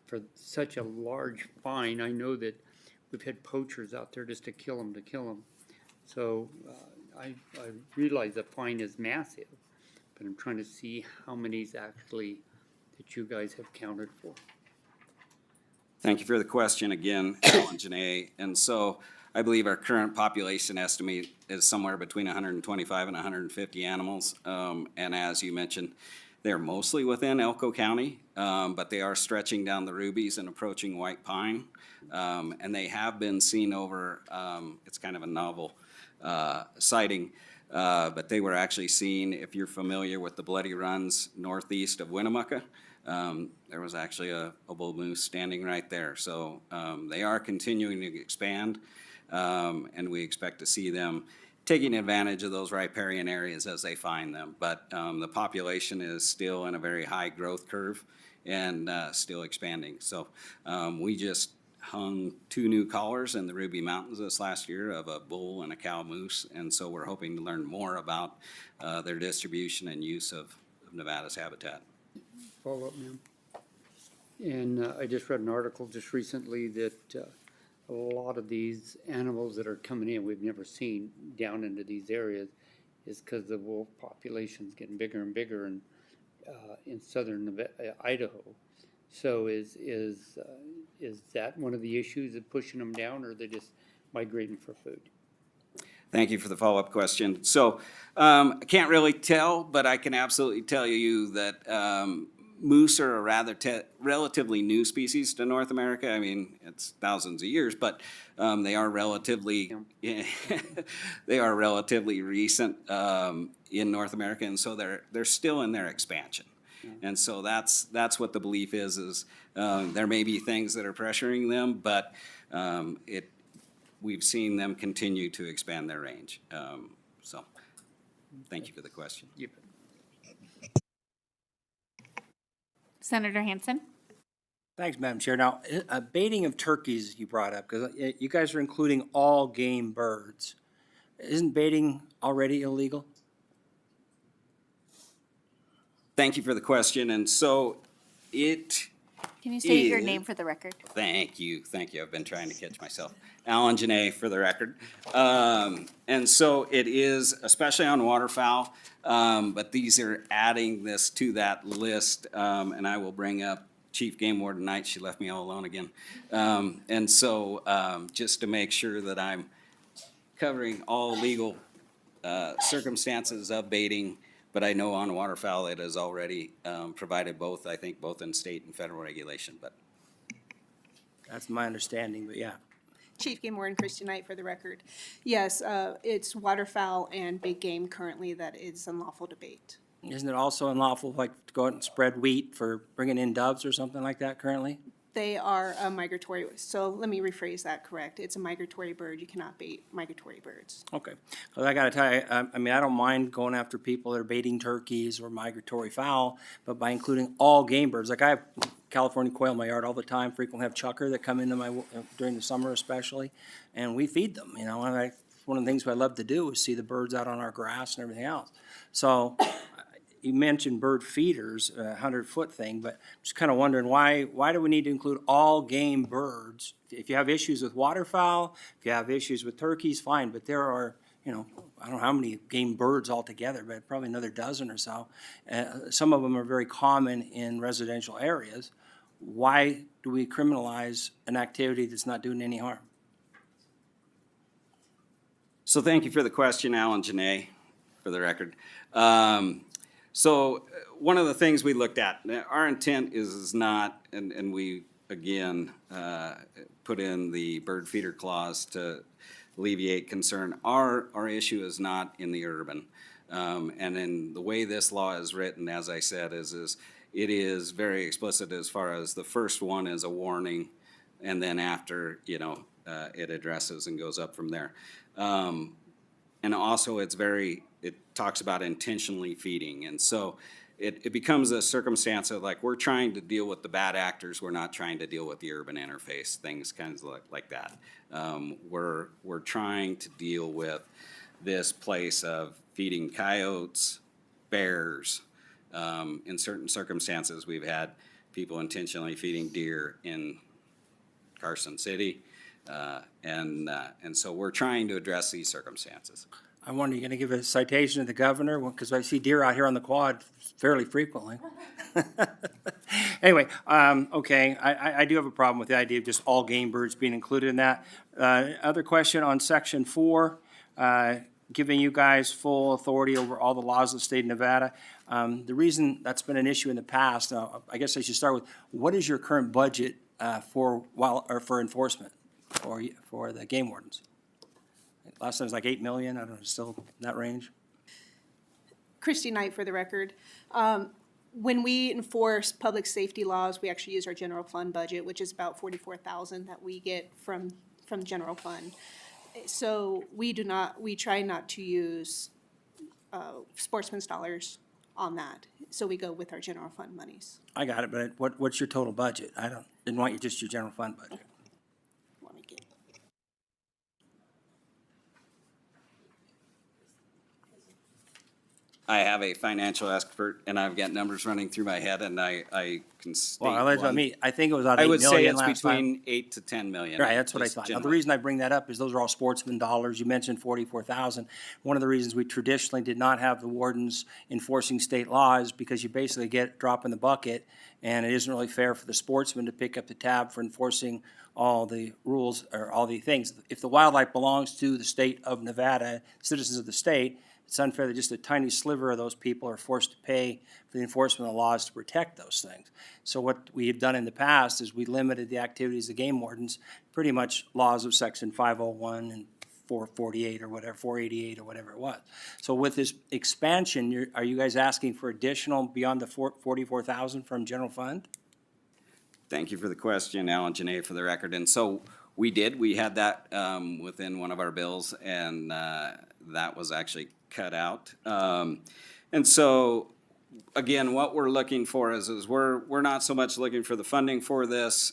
for such a large fine? I know that we've had poachers out there just to kill them. So I realize the fine is massive, but I'm trying to see how many's actually that you guys have counted for. Thank you for the question again, Alan Janae. And so I believe our current population estimate is somewhere between 125 and 150 animals. And as you mentioned, they're mostly within Elko County, but they are stretching down the Rubies and approaching White Pine. And they have been seen over, it's kind of a novel sighting, but they were actually seen, if you're familiar with the Bloody Runs northeast of Winnemucca, there was actually a bull moose standing right there. So they are continuing to expand, and we expect to see them taking advantage of those riparian areas as they find them. But the population is still in a very high growth curve and still expanding. So we just hung 2 new collars in the Ruby Mountains this last year of a bull and a cow moose, and so we're hoping to learn more about their distribution and use of Nevada's habitat. Follow up, ma'am. And I just read an article just recently that a lot of these animals that are coming in, we've never seen down into these areas, is because the wolf population's getting bigger and bigger in southern Idaho. So is that one of the issues of pushing them down, or are they just migrating for food? Thank you for the follow-up question. So I can't really tell, but I can absolutely tell you that moose are a relatively new species to North America. I mean, it's thousands of years, but they are relatively they are relatively recent in North America, and so they're still in their expansion. And so that's what the belief is there may be things that are pressuring them, but we've seen them continue to expand their range. So thank you for the question. Yep. Senator Hansen. Thanks, Madam Chair. Now, baiting of turkeys you brought up, because you guys are including all game birds. Isn't baiting already illegal? Thank you for the question. And so it Can you state your is- name for the record? Thank you. I've been trying to catch myself. Alan Janae for the record. And so it is, especially on waterfowl, but these are adding this to that list. And I will bring up Chief Game Warden tonight. She left me all alone again. And so just to make sure that I'm covering all legal circumstances of baiting, but I know on waterfowl it has already provided both, I think, both in state and federal regulation, but. That's my understanding, but yeah. Chief Game Warden Christy Knight for the record. Yes, it's waterfowl and big game currently that is unlawful to bait. Isn't it also unlawful, like, to go out and spread wheat for bringing in doves or something like that currently? They are a migratory, so let me rephrase that correct. It's a migratory bird. You cannot bait migratory birds. Okay. Well, I gotta tell you, I mean, I don't mind going after people that are baiting turkeys or migratory fowl, but by including all game birds, like I have California quail in my yard all the time, frequently have chukar that come into my, during the summer especially, and we feed them, you know, and one of the things I love to do is see the birds out on our grass and everything else. So, you mentioned bird feeders, 100-foot thing, but I'm just kind of wondering why do we need to include all game birds? If you have issues with waterfowl, if you have issues with turkeys, fine, but there are, you know, I don't know how many game birds altogether, but probably another dozen or so. Some of them are very common in residential areas. Why do we criminalize an activity that's not doing any harm? So thank you for the question, Alan Janae, for the record. So one of the things we looked at, our intent is not, and we, again, put in the bird feeder clause to alleviate concern. Our issue is not in the urban. And in the way this law is written, as I said, is it is very explicit as far as the first one is a warning, and then after, you know, it addresses and goes up from there. And also it talks about intentionally feeding. And so it becomes a circumstance of like, we're trying to deal with the bad actors. We're not trying to deal with the urban interface, things kind of like that. We're trying to deal with this place of feeding coyotes, bears. In certain circumstances, we've had people intentionally feeding deer in Carson City. And so we're trying to address these circumstances. I wonder, you gonna give a citation to the governor? Because I see deer out here on the quad fairly frequently. Anyway, okay, I do have a problem with the idea of just all game birds being included in that. Other question on section 4, giving you guys full authority over all the laws of the state of Nevada. The reason that's been an issue in the past, I guess I should start with, what is your current budget for enforcement for the game wardens? Last time it was like 8 million, I don't know, still in that range? Christy Knight for the record. When we enforce public safety laws, we actually use our general fund budget, which is about $44,000 that we get from general fund. So we try not to use sportsman's dollars on that. So we go with our general fund monies. I got it, but what's your total budget? Didn't want just your general fund budget. Let me get. I have a financial expert, and I've got numbers running through my head, and I can state Well, that's what I one. mean. I think it was about 8 I would million say it's last time. between 8 to 10 million. Right, that's what I just thought. Now, the generally. reason I bring that up is those are all sportsman dollars. You mentioned 44,000. One of the reasons we traditionally did not have the wardens enforcing state laws because you basically get drop in the bucket, and it isn't really fair for the sportsman to pick up the tab for enforcing all the rules or all the things. If the wildlife belongs to the state of Nevada, citizens of the state, it's unfair that just a tiny sliver of those people are forced to pay for the enforcement of laws to protect those things. So what we have done in the past is we limited the activities of game wardens, pretty much laws of section 501 and 448 or whatever, 488 or whatever it was. So with this expansion, are you guys asking for additional beyond the 44,000 from general fund? Thank you for the question, Alan Janae, for the record. And so we had that within one of our bills, and that was actually cut out. And so again, what we're looking for is we're not so much looking for the funding for this.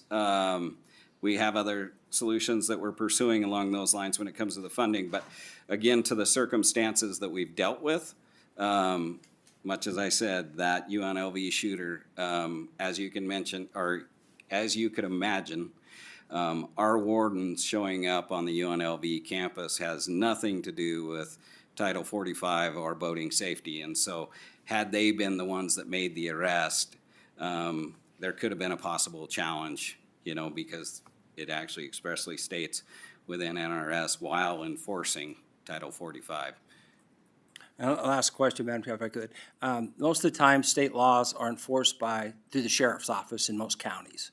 We have other solutions that we're pursuing along those lines when it comes to the funding. But again, to the circumstances that we've dealt with, much as I said, that UNLV shooter, as you can mention, or as you could imagine, our wardens showing up on the UNLV campus has nothing to do with Title 45 or boating safety. And so had they been the ones that made the arrest, there could have been a possible challenge, because it actually expressly states within NRS while enforcing Title 45. Last question, Madam Chair, if I could. Most of the time, state laws are enforced through the sheriff's office in most counties,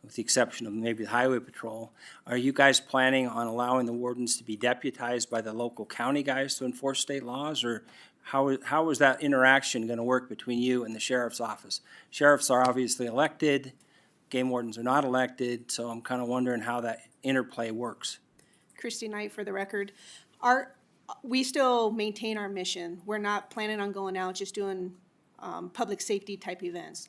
with the exception of maybe the highway patrol. Are you guys planning on allowing the wardens to be deputized by the local county guys to enforce state laws, or how is that interaction going to work between you and the sheriff's office? Sheriffs are obviously elected, game wardens are not elected, so I'm kind of wondering how that interplay works. Christy Knight for the record. We still maintain our mission. We're not planning on going out just doing public safety type events.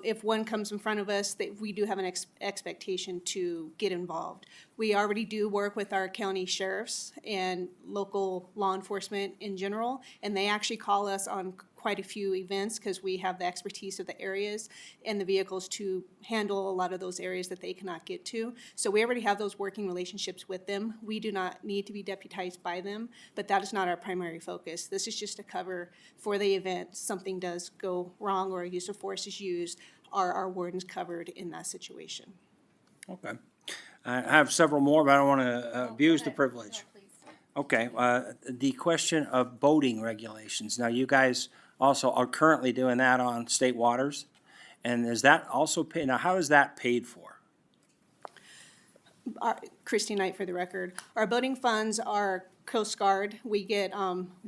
If one comes in front of us, we do have an expectation to get involved. We already do work with our county sheriffs and local law enforcement in general, and they actually call us on quite a few events because we have the expertise of the areas and the vehicles to handle a lot of those areas that they cannot get to. So we already have those working relationships with them. We do not need to be deputized by them, but that is not our primary focus. This is just a cover for the event. Something does go wrong or a use of force is used, are our wardens covered in that situation? Okay. I have several more, but I don't want to abuse the privilege. Okay, the question of boating regulations. Now, you guys also are currently doing that on state waters, and is that also paid? Now, how is that paid for? Christy Knight for the record. Our boating funds are Coast Guard. We get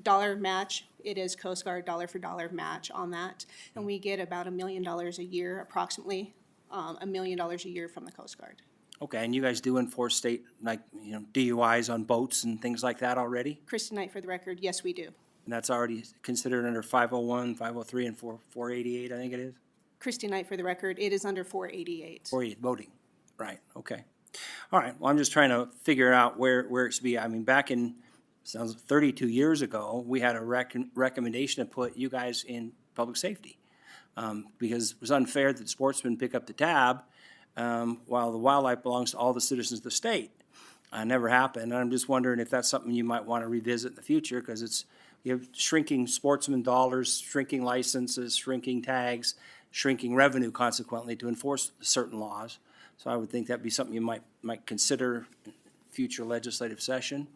dollar match. It is Coast Guard dollar for dollar match on that, and we get about $1 million a year, approximately $1 million a year from the Coast Guard. Okay, and you guys do enforce state, DUIs on boats and things like that already? Christy Knight for the record, yes, we do. And that's already considered under 501, 503, and 488, I think it is? Christy Knight for the record, it is under 488. 488, voting, right, okay. All right, well, I'm just trying to figure out where it should be. I mean, back in, sounds 32 years ago, we had a recommendation to put you guys in public safety. Because it was unfair that sportsmen pick up the tab while the wildlife belongs to all the citizens of the state. Never happened, and I'm just wondering if that's something you might want to revisit in the future, because you have shrinking sportsman dollars, shrinking licenses, shrinking tags, shrinking revenue consequently to enforce certain laws. So I would think that'd be something you might consider in future legislative session.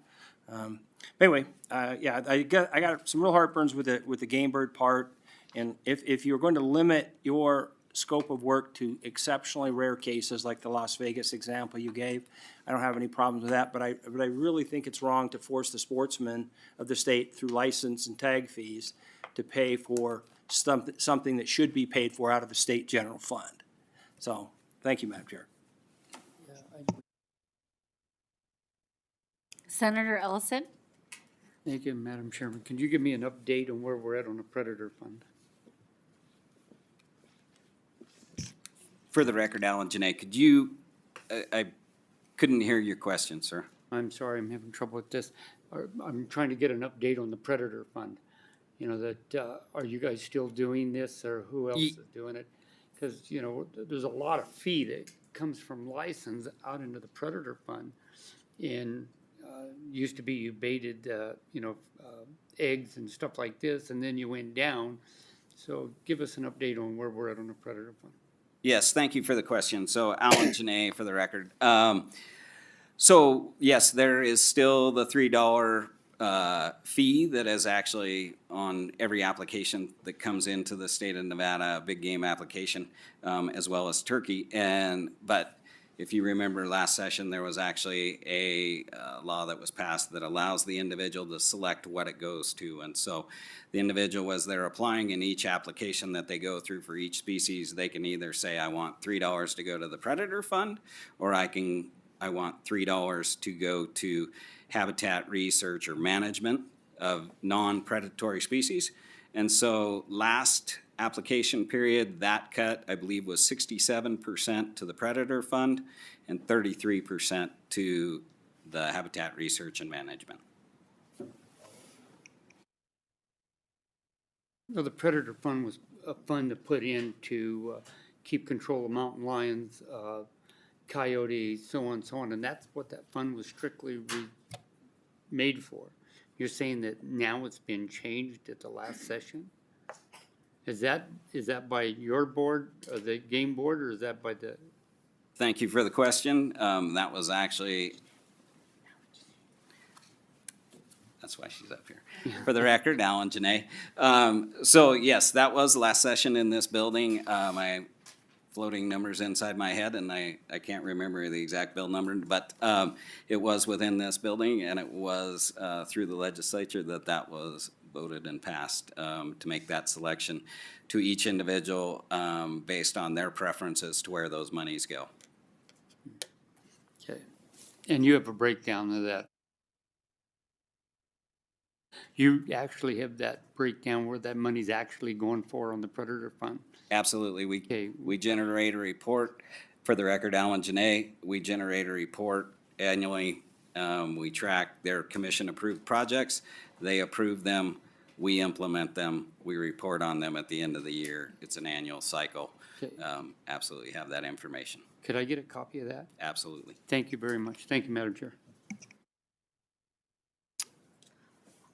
Anyway, yeah, I got some real heartburns with the game bird part, and if you're going to limit your scope of work to exceptionally rare cases like the Las Vegas example you gave, I don't have any problems with that, but I really think it's wrong to force the sportsmen of the state through license and tag fees to pay for something that should be paid for out of the state general fund. So, thank you, Madam Chair. Senator Ellison? Thank you, Madam Chairman. Can you give me an update on where we're at on the predator fund? For the record, Alan Janae, could you, I couldn't hear your question, sir. I'm sorry, I'm having trouble with this. I'm trying to get an update on the predator fund. Are you guys still doing this, or who else is doing it? Because, there's a lot of fee that comes from license out into the predator fund. And used to be you baited, eggs and stuff like this, and then you went down. So give us an update on where we're at on the predator fund. Yes, thank you for the question. So Alan Janae for the record. So yes, there is still the $3 fee that is actually on every application that comes into the state of Nevada, a big game application, as well as turkey. But if you remember last session, there was actually a law that was passed that allows the individual to select what it goes to. And so the individual, as they're applying in each application that they go through for each species, they can either say, I want $3 to go to the predator fund, or I want $3 to go to habitat research or management of non-predatory species. And so last application period, that cut, I believe, was 67% to the predator fund and 33% to the habitat research and management. Well, the predator fund was a fund to put in to keep control of mountain lions, coyotes, so on, and that's what that fund was strictly made for. You're saying that now it's been changed at the last session? Is that by your board, or the game board, or is that by the? Thank you for the question. That was actually, that's why she's up here. For the record, Alan Janae. So yes, that was the last session in this building. My floating numbers inside my head, and I can't remember the exact bill number, but it was within this building, and it was through the legislature that was voted and passed to make that selection to each individual based on their preferences to where those monies go. Okay. And you have a breakdown of that. You actually have that breakdown where that money's actually going for on the predator fund? Absolutely. We generate a report. For the record, Alan Janae, we generate a report annually. We track their commission-approved projects. They approve them. We implement them. We report on them at the end of the year. It's an annual cycle. Okay. Absolutely have that information. Could I get a copy of that? Absolutely. Thank you very much. Thank you, Madam Chair.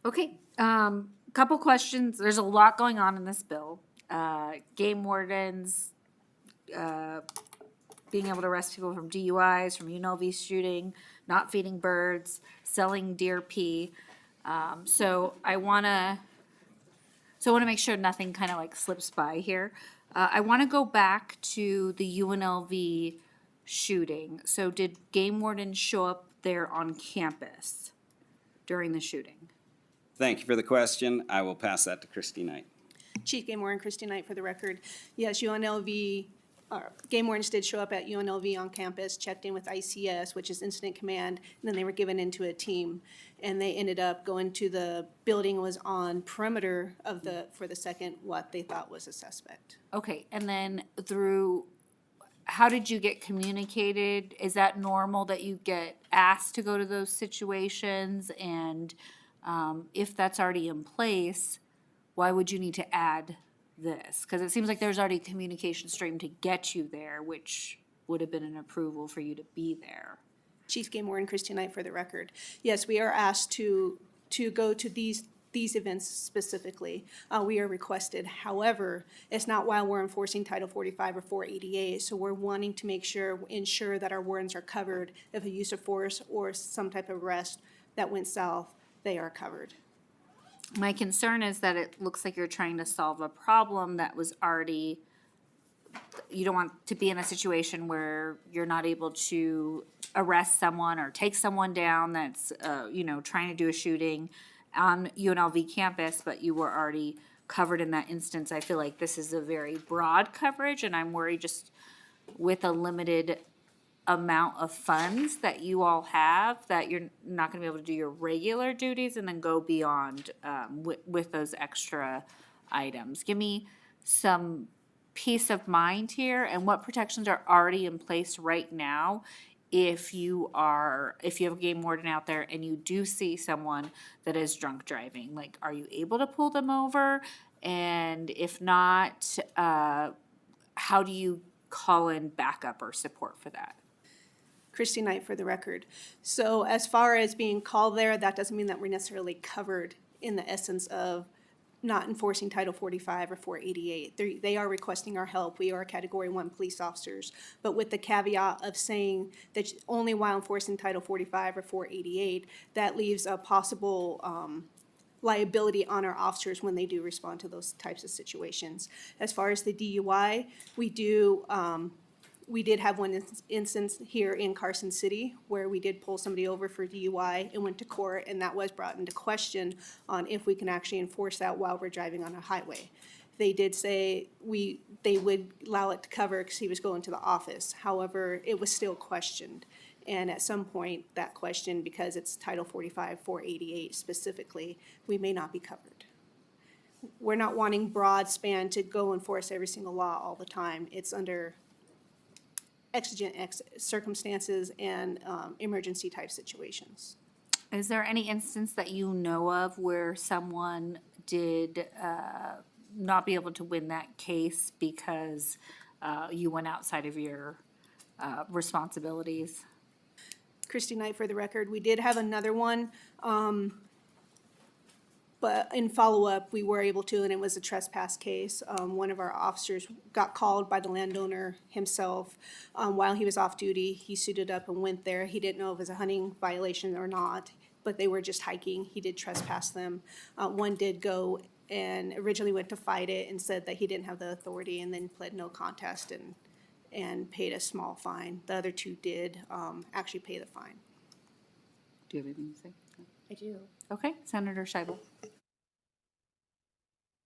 Okay, couple questions. There's a lot going on in this bill. Game wardens, being able to arrest people from DUIs, from UNLV shooting, not feeding birds, selling deer pee. So I wanna make sure nothing kind of like slips by here. I wanna go back to the UNLV shooting. So did game wardens show up there on campus during the shooting? Thank you for the question. I will pass that to Christy Knight. Chief Game Warden Christy Knight for the record. Yes, UNLV, game wardens did show up at UNLV on campus, checked in with ICS, which is Incident Command, and then they were given into a team. And they ended up going to the building, was on perimeter of for the second, what they thought was a suspect. Okay, and then how did you get communicated? Is that normal that you get asked to go to those situations? And if that's already in place, why would you need to add this? Because it seems like there's already a communication stream to get you there, which would have been an approval for you to be there. Chief Game Warden Christy Knight for the record. Yes, we are asked to go to these events specifically. We are requested. However, it's not while we're enforcing Title 45 or 488. So we're wanting to ensure that our wardens are covered if a use of force or some type of arrest that went south, they are covered. My concern is that it looks like you're trying to solve a problem that was already, you don't want to be in a situation where you're not able to arrest someone or take someone down that's, trying to do a shooting on UNLV campus, but you were already covered in that instance. I feel like this is a very broad coverage, and I'm worried just with a limited amount of funds that you all have, that you're not gonna be able to do your regular duties and then go beyond with those extra items. Give me some peace of mind here, and what protections are already in place right now if you have a game warden out there and you do see someone that is drunk driving. Like, are you able to pull them over? And if not, how do you call in backup or support for that? Christy Knight for the record. So as far as being called there, that doesn't mean that we're necessarily covered in the essence of not enforcing Title 45 or 488. They are requesting our help. We are Category 1 police officers, but with the caveat of saying that only while enforcing Title 45 or 488, that leaves a possible liability on our officers when they do respond to those types of situations. As far as the DUI, we did have one instance here in Carson City where we did pull somebody over for DUI and went to court, and that was brought into question on if we can actually enforce that while we're driving on a highway. They did say they would allow it to cover because he was going to the office. However, it was still questioned. And at some point, that question, because it's Title 45, 488 specifically, we may not be covered. we're not wanting broad span to go enforce every single law all the time. It's under exigent circumstances and emergency type situations. Is there any instance that you know of where someone did not be able to win that case because you went outside of your responsibilities? Christy Knight for the record. We did have another one, but in follow-up, we were able to, and it was a trespass case. One of our officers got called by the landowner himself while he was off duty. He suited up and went there. He didn't know if it was a hunting violation or not, but they were just hiking. He did trespass them. One did go and originally went to fight it and said that he didn't have the authority, and then pled no contest and paid a small fine. The other two did actually pay the fine. Do you have anything to say? I do. Okay, Senator Scheibel.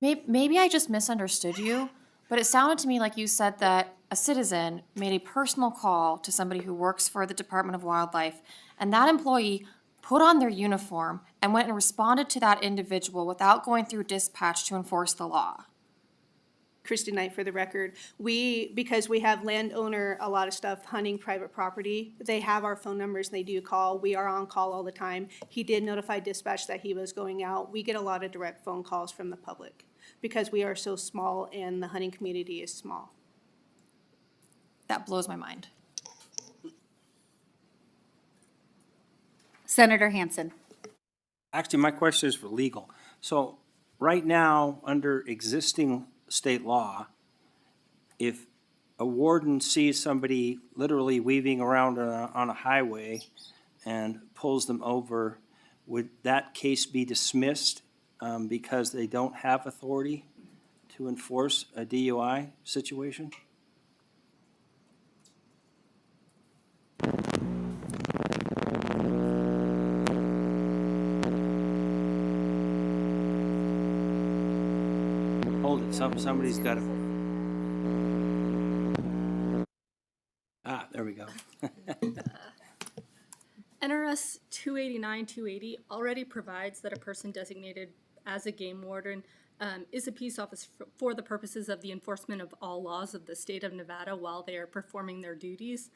Maybe I just misunderstood you, but it sounded to me like you said that a citizen made a personal call to somebody who works for the Department of Wildlife, and that employee put on their uniform and went and responded to that individual without going through dispatch to enforce the law. Christy Knight for the record. Because we have landowner, a lot of stuff, hunting private property, they have our phone numbers, they do call. We are on call all the time. He did notify dispatch that he was going out. We get a lot of direct phone calls from the public because we are so small and the hunting community is small. That blows my mind. Senator Hansen. Actually, my question is for legal. So right now, under existing state law, if a warden sees somebody literally weaving around on a highway and pulls them over, would that case be dismissed because they don't have authority to enforce a DUI situation? Hold it, somebody's got to. There we go. NRS 289-280 already provides that a person designated as a game warden is a peace officer for the purposes of the enforcement of all laws of the state of Nevada while they are performing their duties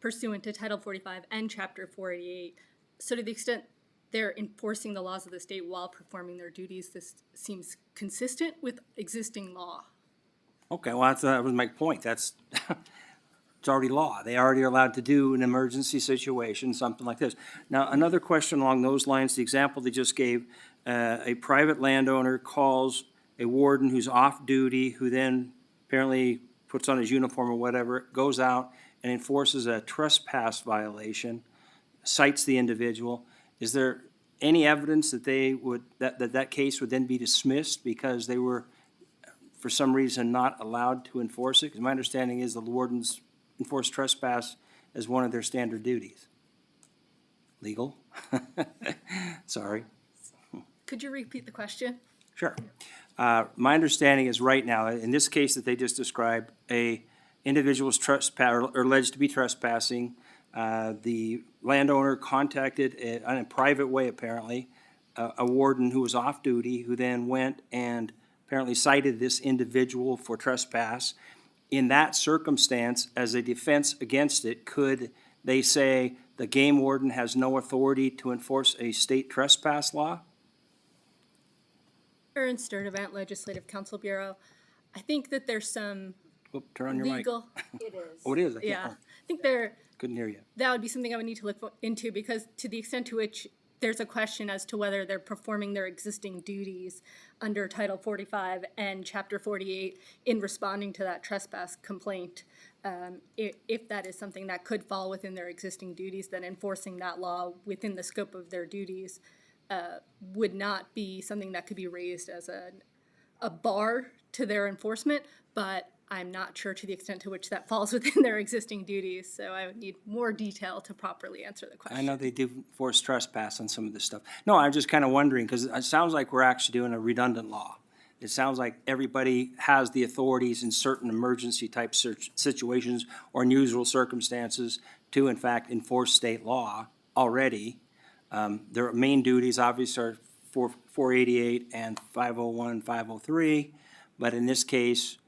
pursuant to Title 45 and Chapter 488. So to the extent they're enforcing the laws of the state while performing their duties, this seems consistent with existing law. Okay, well, that was my point. It's already law. They already are allowed to do an emergency situation, something like this. Now, another question along those lines, the example they just gave, a private landowner calls a warden who's off duty, who then apparently puts on his uniform or whatever, goes out and enforces a trespass violation, cites the individual. Is there any evidence that that case would then be dismissed because they were, for some reason, not allowed to enforce it? Because my understanding is the wardens enforce trespass as one of their standard duties. Legal? Sorry. Could you repeat the question? Sure. My understanding is right now, in this case that they just described, a individual's or alleged to be trespassing. The landowner contacted in a private way, apparently, a warden who was off duty, who then went and apparently cited this individual for trespass. In that circumstance, as a defense against it, could they say the game warden has no authority to enforce a state trespass law? Aaron Sturdivant, Legislative Council Bureau. I think that there's some Turn on your legal. mic. It is. Oh, it is? Yeah. I think there. Couldn't hear you. That would be something I would need to look into because to the extent to which there's a question as to whether they're performing their existing duties under Title 45 and Chapter 48 in responding to that trespass complaint. If that is something that could fall within their existing duties, then enforcing that law within the scope of their duties would not be something that could be raised as a bar to their enforcement, but I'm not sure to the extent to which that falls within their existing duties, so I would need more detail to properly answer the question. I know they do force trespass on some of this stuff. No, I'm just kind of wondering, because it sounds like we're actually doing a redundant law. It sounds like everybody has the authorities in certain emergency type situations or unusual circumstances to, in fact, enforce state law already. Their main duties obviously are 488 and 501, 503. But in this case,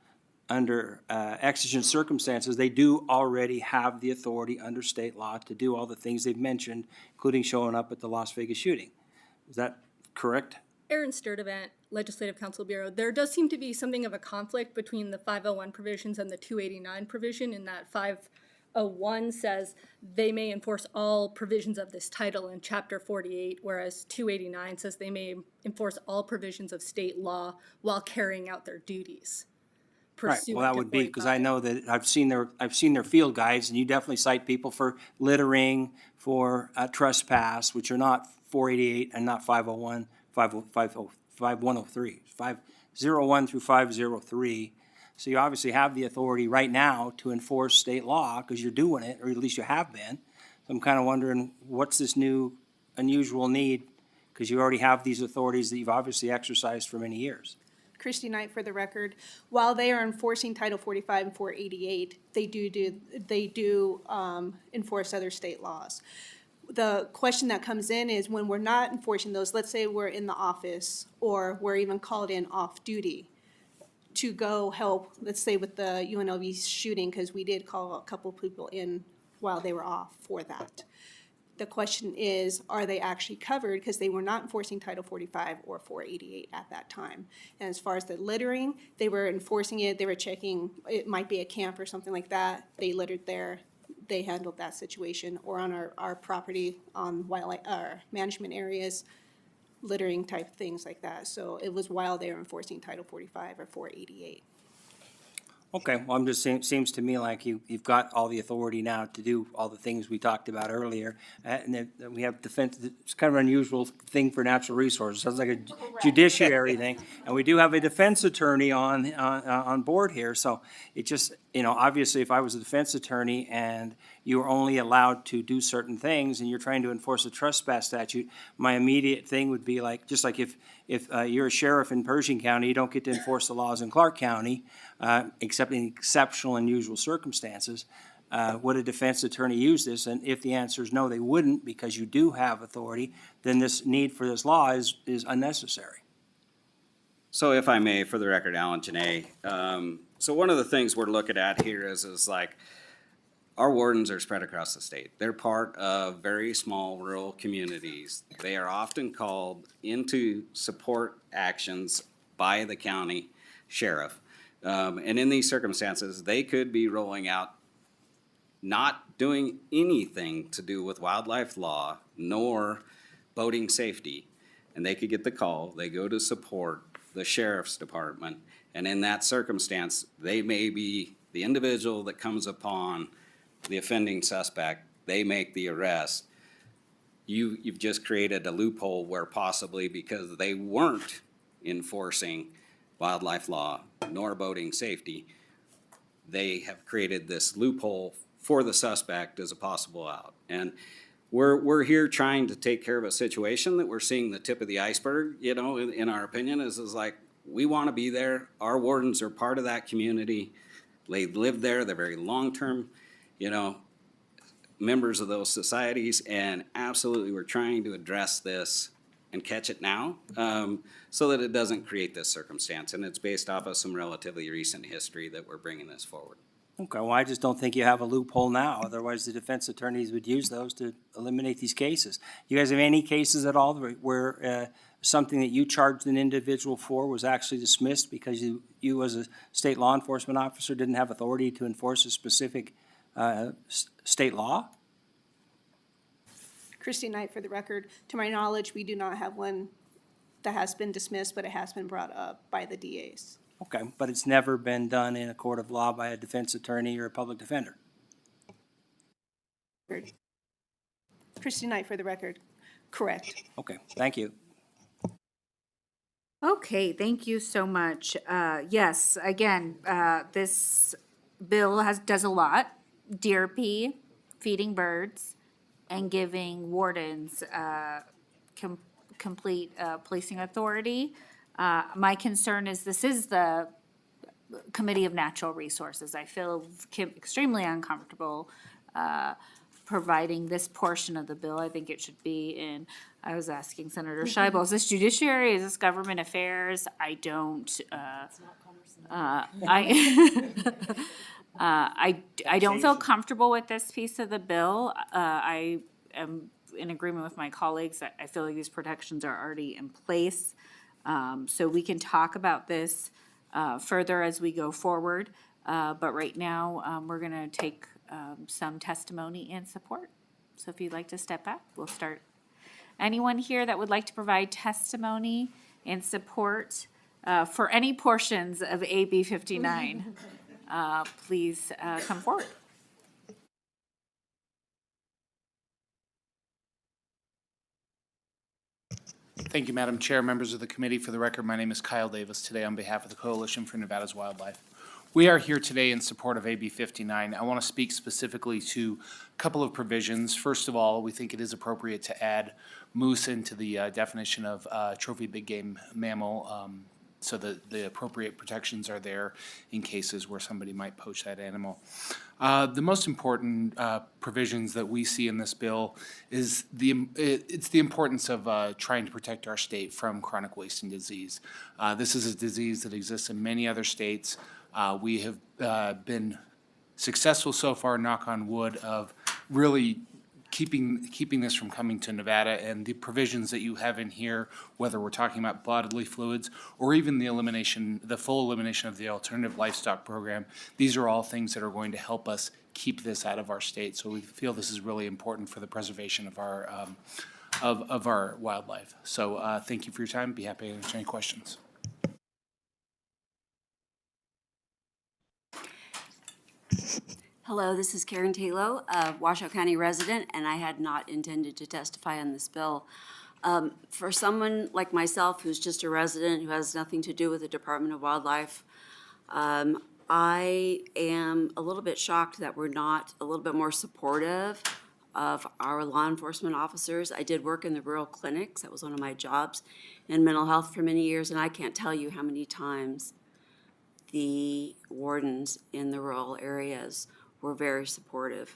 under exigent circumstances, they do already have the authority under state law to do all the things they've mentioned, including showing up at the Las Vegas shooting. Is that correct? Aaron Sturdivant, Legislative Council Bureau. There does seem to be something of a conflict between the 501 provisions and the 289 provision, in that 501 says they may enforce all provisions of this title in Chapter 48, whereas 289 says they may enforce all provisions of state law while carrying out their duties. Right, well, that would be, because I know that I've seen their field guides, and you definitely cite people for littering, for trespass, which are not 488 and not 501, 5103, 501 through 503. So you obviously have the authority right now to enforce state law, because you're doing it, or at least you have been. So I'm kind of wondering, what's this new unusual need? Because you already have these authorities that you've obviously exercised for many years. Christy Knight for the record. While they are enforcing Title 45 and 488, they do enforce other state laws. The question that comes in is when we're not enforcing those, let's say we're in the office or we're even called in off duty to go help, let's say with the UNLV shooting, because we did call a couple people in while they were off for that. The question is, are they actually covered, because they were not enforcing Title 45 or 488 at that time? And as far as the littering, they were enforcing it, they were checking, it might be a camp or something like that, they littered there, they handled that situation, or on our property, on wildlife, our management areas, littering type things like that. So it was while they were enforcing Title 45 or 488. Okay, well, I'm just saying, seems to me like you've got all the authority now to do all the things we talked about earlier. And then we have defense, it's kind of an unusual thing for natural resources. Sounds like a judiciary thing. And we do have a defense attorney on board here. So it just, obviously if I was a defense attorney and you were only allowed to do certain things and you're trying to enforce a trespass statute, my immediate thing would be like, just like if you're a sheriff in Pershing County, you don't get to enforce the laws in Clark County, except in exceptional and unusual circumstances. Would a defense attorney use this? And if the answer is no, they wouldn't, because you do have authority, then this need for this law is unnecessary. So if I may, for the record, Alan Janae, so one of the things we're looking at here is like, our wardens are spread across the state. They're part of very small rural communities. They are often called into support actions by the county sheriff. And in these circumstances, they could be rolling out, not doing anything to do with wildlife law nor boating safety. And they could get the call, they go to support the sheriff's department. And in that circumstance, they may be the individual that comes upon the offending suspect, they make the arrest. You've just created a loophole where possibly because they weren't enforcing wildlife law nor boating safety, they have created this loophole for the suspect as a possible out. And we're here trying to take care of a situation that we're seeing the tip of the iceberg, in our opinion, is like, we want to be there. Our wardens are part of that community. They live there, they're very long-term, members of those societies, and absolutely we're trying to address this and catch it now, so that it doesn't create this circumstance. And it's based off of some relatively recent history that we're bringing this forward. Okay, well, I just don't think you have a loophole now. Otherwise, the defense attorneys would use those to eliminate these cases. You guys have any cases at all where something that you charged an individual for was actually dismissed because you as a state law enforcement officer didn't have authority to enforce a specific state law? Christy Knight for the record. To my knowledge, we do not have one that has been dismissed, but it has been brought up by the DAs. Okay, but it's never been done in a court of law by a defense attorney or a public defender? Christy Knight for the record. Correct. Okay, thank you. Okay, thank you so much. Yes, again, this bill does a lot. DRP, feeding birds, and giving wardens complete policing authority. My concern is this is the Committee of Natural Resources. I feel extremely uncomfortable providing this portion of the bill. I think it should be in, I was asking Senator Scheibel, is this judiciary, is this government affairs? I don't, I don't feel comfortable with this piece of the bill. I am in agreement with my colleagues. I feel like these protections are already in place. So we can talk about this further as we go forward. But right now, we're gonna take some testimony and support. So if you'd like to step up, we'll start. Anyone here that would like to provide testimony and support for any portions of AB 59, please come forward. Thank you, Madam Chair, members of the committee. For the record, my name is Kyle Davis, today on behalf of the Coalition for Nevada's Wildlife. We are here today in support of AB 59. I want to speak specifically to a couple of provisions. First of all, we think it is appropriate to add moose into the definition of trophy big game mammal, so that the appropriate protections are there in cases where somebody might poach that animal. The most important provisions that we see in this bill is it's the importance of trying to protect our state from chronic wasting disease. This is a disease that exists in many other states. We have been successful so far, knock on wood, of really keeping this from coming to Nevada, and the provisions that you have in here, whether we're talking about bodily fluids or even the full elimination of the alternative livestock program, these are all things that are going to help us keep this out of our state. So we feel this is really important for the preservation of our wildlife. So thank you for your time. Be happy to answer any questions. Hello, this is Karen Talo, a Washoe County resident, and I had not intended to testify on this bill. For someone like myself who's just a resident who has nothing to do with the Department of Wildlife, I am a little bit shocked that we're not a little bit more supportive of our law enforcement officers. I did work in the rural clinics. That was one of my jobs in mental health for many years, and I can't tell you how many times the wardens in the rural areas were very supportive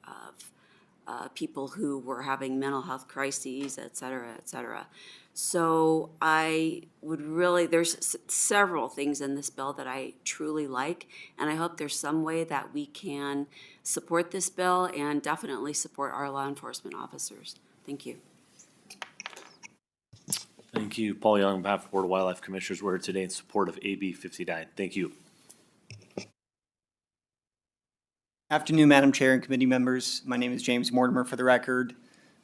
of people who were having mental health crises, et cetera, et cetera. So I would really, there's several things in this bill that I truly like, and I hope there's some way that we can support this bill and definitely support our law enforcement officers. Thank you. Thank you. Paul Young, on behalf of the Board of Wildlife Commissioners. We're here today in support of AB 59. Thank you. Afternoon, Madam Chair and committee members. My name is James Mortimer, for the record.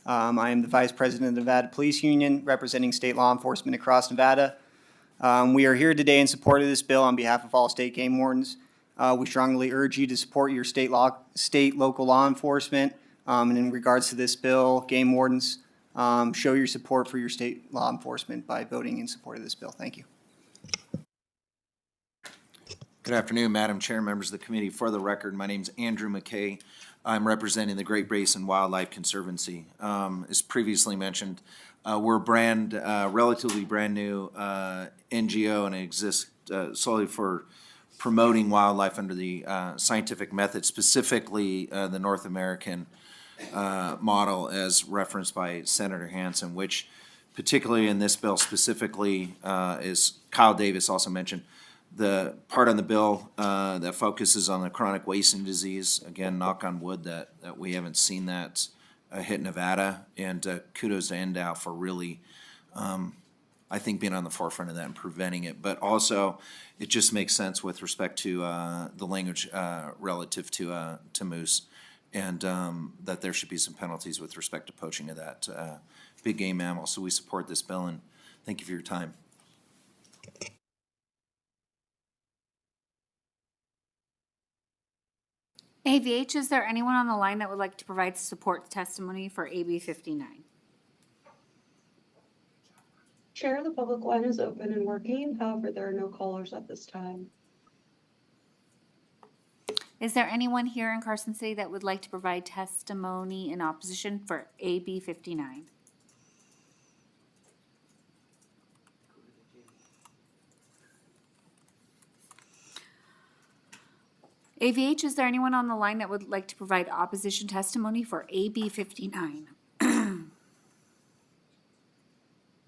I am the Vice President of the Nevada Police Union, representing state law enforcement across Nevada. We are here today in support of this bill on behalf of all state game wardens. We strongly urge you to support your state, local law enforcement. And in regards to this bill, game wardens, show your support for your state law enforcement by voting in support of this bill. Thank you. Good afternoon, Madam Chair, members of the committee. For the record, my name is Andrew McKay. I'm representing the Great Basin Wildlife Conservancy. As previously mentioned, we're relatively brand new NGO, and it exists solely for promoting wildlife under the scientific method, specifically the North American model as referenced by Senator Hansen, which particularly in this bill specifically, as Kyle Davis also mentioned, the part on the bill that focuses on the chronic wasting disease, again, knock on wood that we haven't seen that hit Nevada, and kudos to NDOW for really, I think, being on the forefront of that and preventing it. But also, it just makes sense with respect to the language relative to moose, and that there should be some penalties with respect to poaching of that big game mammal. So we support this bill, and thank you for your time. AVH, is there anyone on the line that would like to provide support testimony for AB 59? Chair, the public line is open and working. However, there are no callers at this time. Is there anyone here in Carson City that would like to provide testimony in opposition for AB 59? AVH, is there anyone on the line that would like to provide opposition testimony for AB 59?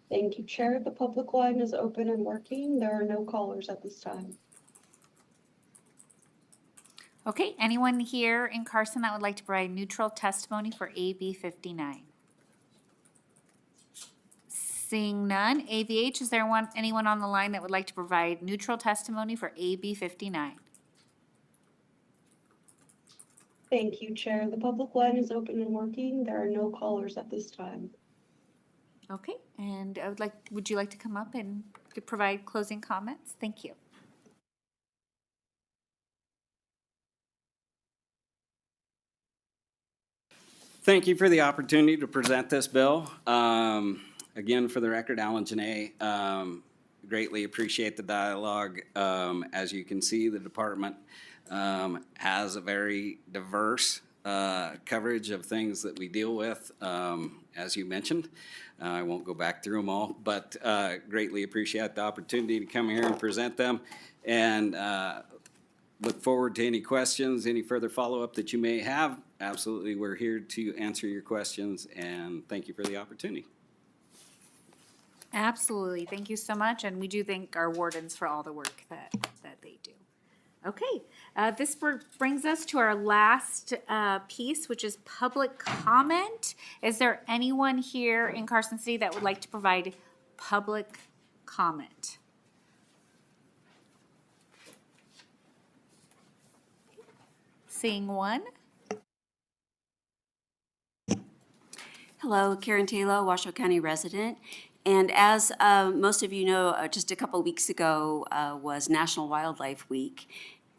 Thank you, Chair. The public line is open and working. There are no callers at this time. Okay, anyone here in Carson that would like to provide neutral testimony for AB 59? Seeing none, AVH, is there anyone on the line that would like to provide neutral testimony for AB 59? Thank you, Chair. The public line is open and working. There are no callers at this time. Okay, and would you like to come up and provide closing comments? Thank you. Thank you for the opportunity to present this bill. Again, for the record, Alan Janae, greatly appreciate the dialogue. As you can see, the department has a very diverse coverage of things that we deal with, as you mentioned. I won't go back through them all, but greatly appreciate the opportunity to come here and present them. And look forward to any questions, any further follow-up that you may have. Absolutely, we're here to answer your questions, and thank you for the opportunity. Absolutely, thank you so much, and we do thank our wardens for all the work that they do. Okay, this brings us to our last piece, which is public comment. Is there anyone here in Carson City that would like to provide public comment? Seeing one. Hello, Karen Taylor, Washoe County resident. And as most of you know, just a couple weeks ago was National Wildlife Week.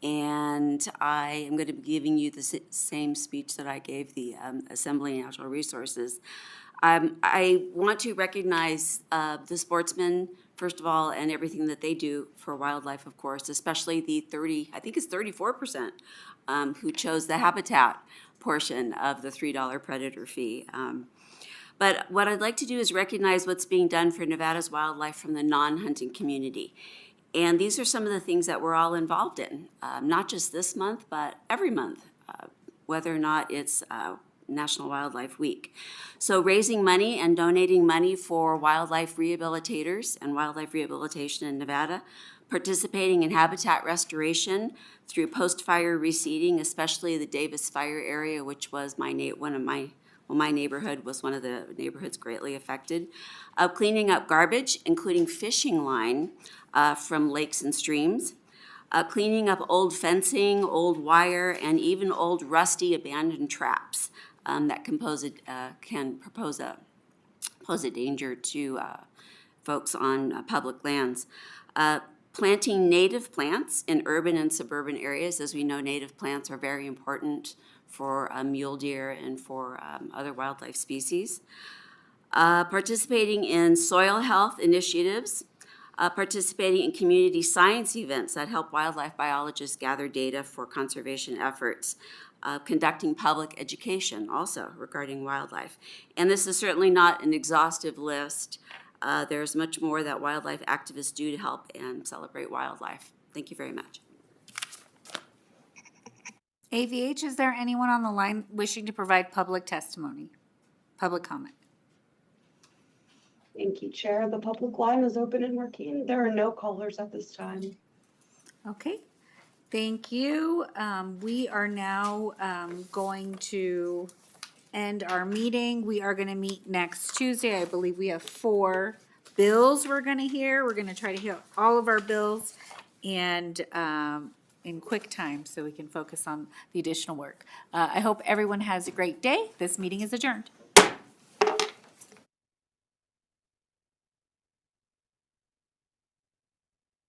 And I am going to be giving you the same speech that I gave the Assembly of Natural Resources. I want to recognize the sportsmen, first of all, and everything that they do for wildlife, of course, especially the 34% who chose the habitat portion of the $3 predator fee. But what I'd like to do is recognize what's being done for Nevada's wildlife from the non-hunting community. And these are some of the things that we're all involved in, not just this month, but every month, whether or not it's National Wildlife Week. So raising money and donating money for wildlife rehabilitators and wildlife rehabilitation in Nevada, participating in habitat restoration through post-fire reseeding, especially the Davis Fire area, which was my neighborhood was one of the neighborhoods greatly affected. Cleaning up garbage, including fishing line from lakes and streams. Cleaning up old fencing, old wire, and even old rusty abandoned traps that can pose a danger to folks on public lands. Planting native plants in urban and suburban areas. As we know, native plants are very important for mule deer and for other wildlife species. Participating in soil health initiatives, participating in community science events that help wildlife biologists gather data for conservation efforts, conducting public education also regarding wildlife. And this is certainly not an exhaustive list. There's much more that wildlife activists do to help and celebrate wildlife. Thank you very much. AVH, is there anyone on the line wishing to provide public testimony, public comment? Thank you, Chair. The public line is open and working. There are no callers at this time. Okay, thank you. We are now going to end our meeting. We are going to meet next Tuesday. I believe we have 4 bills we're going to hear. We're going to try to hear all of our bills and in quick time so we can focus on the additional work. I hope everyone has a great day. This meeting is adjourned.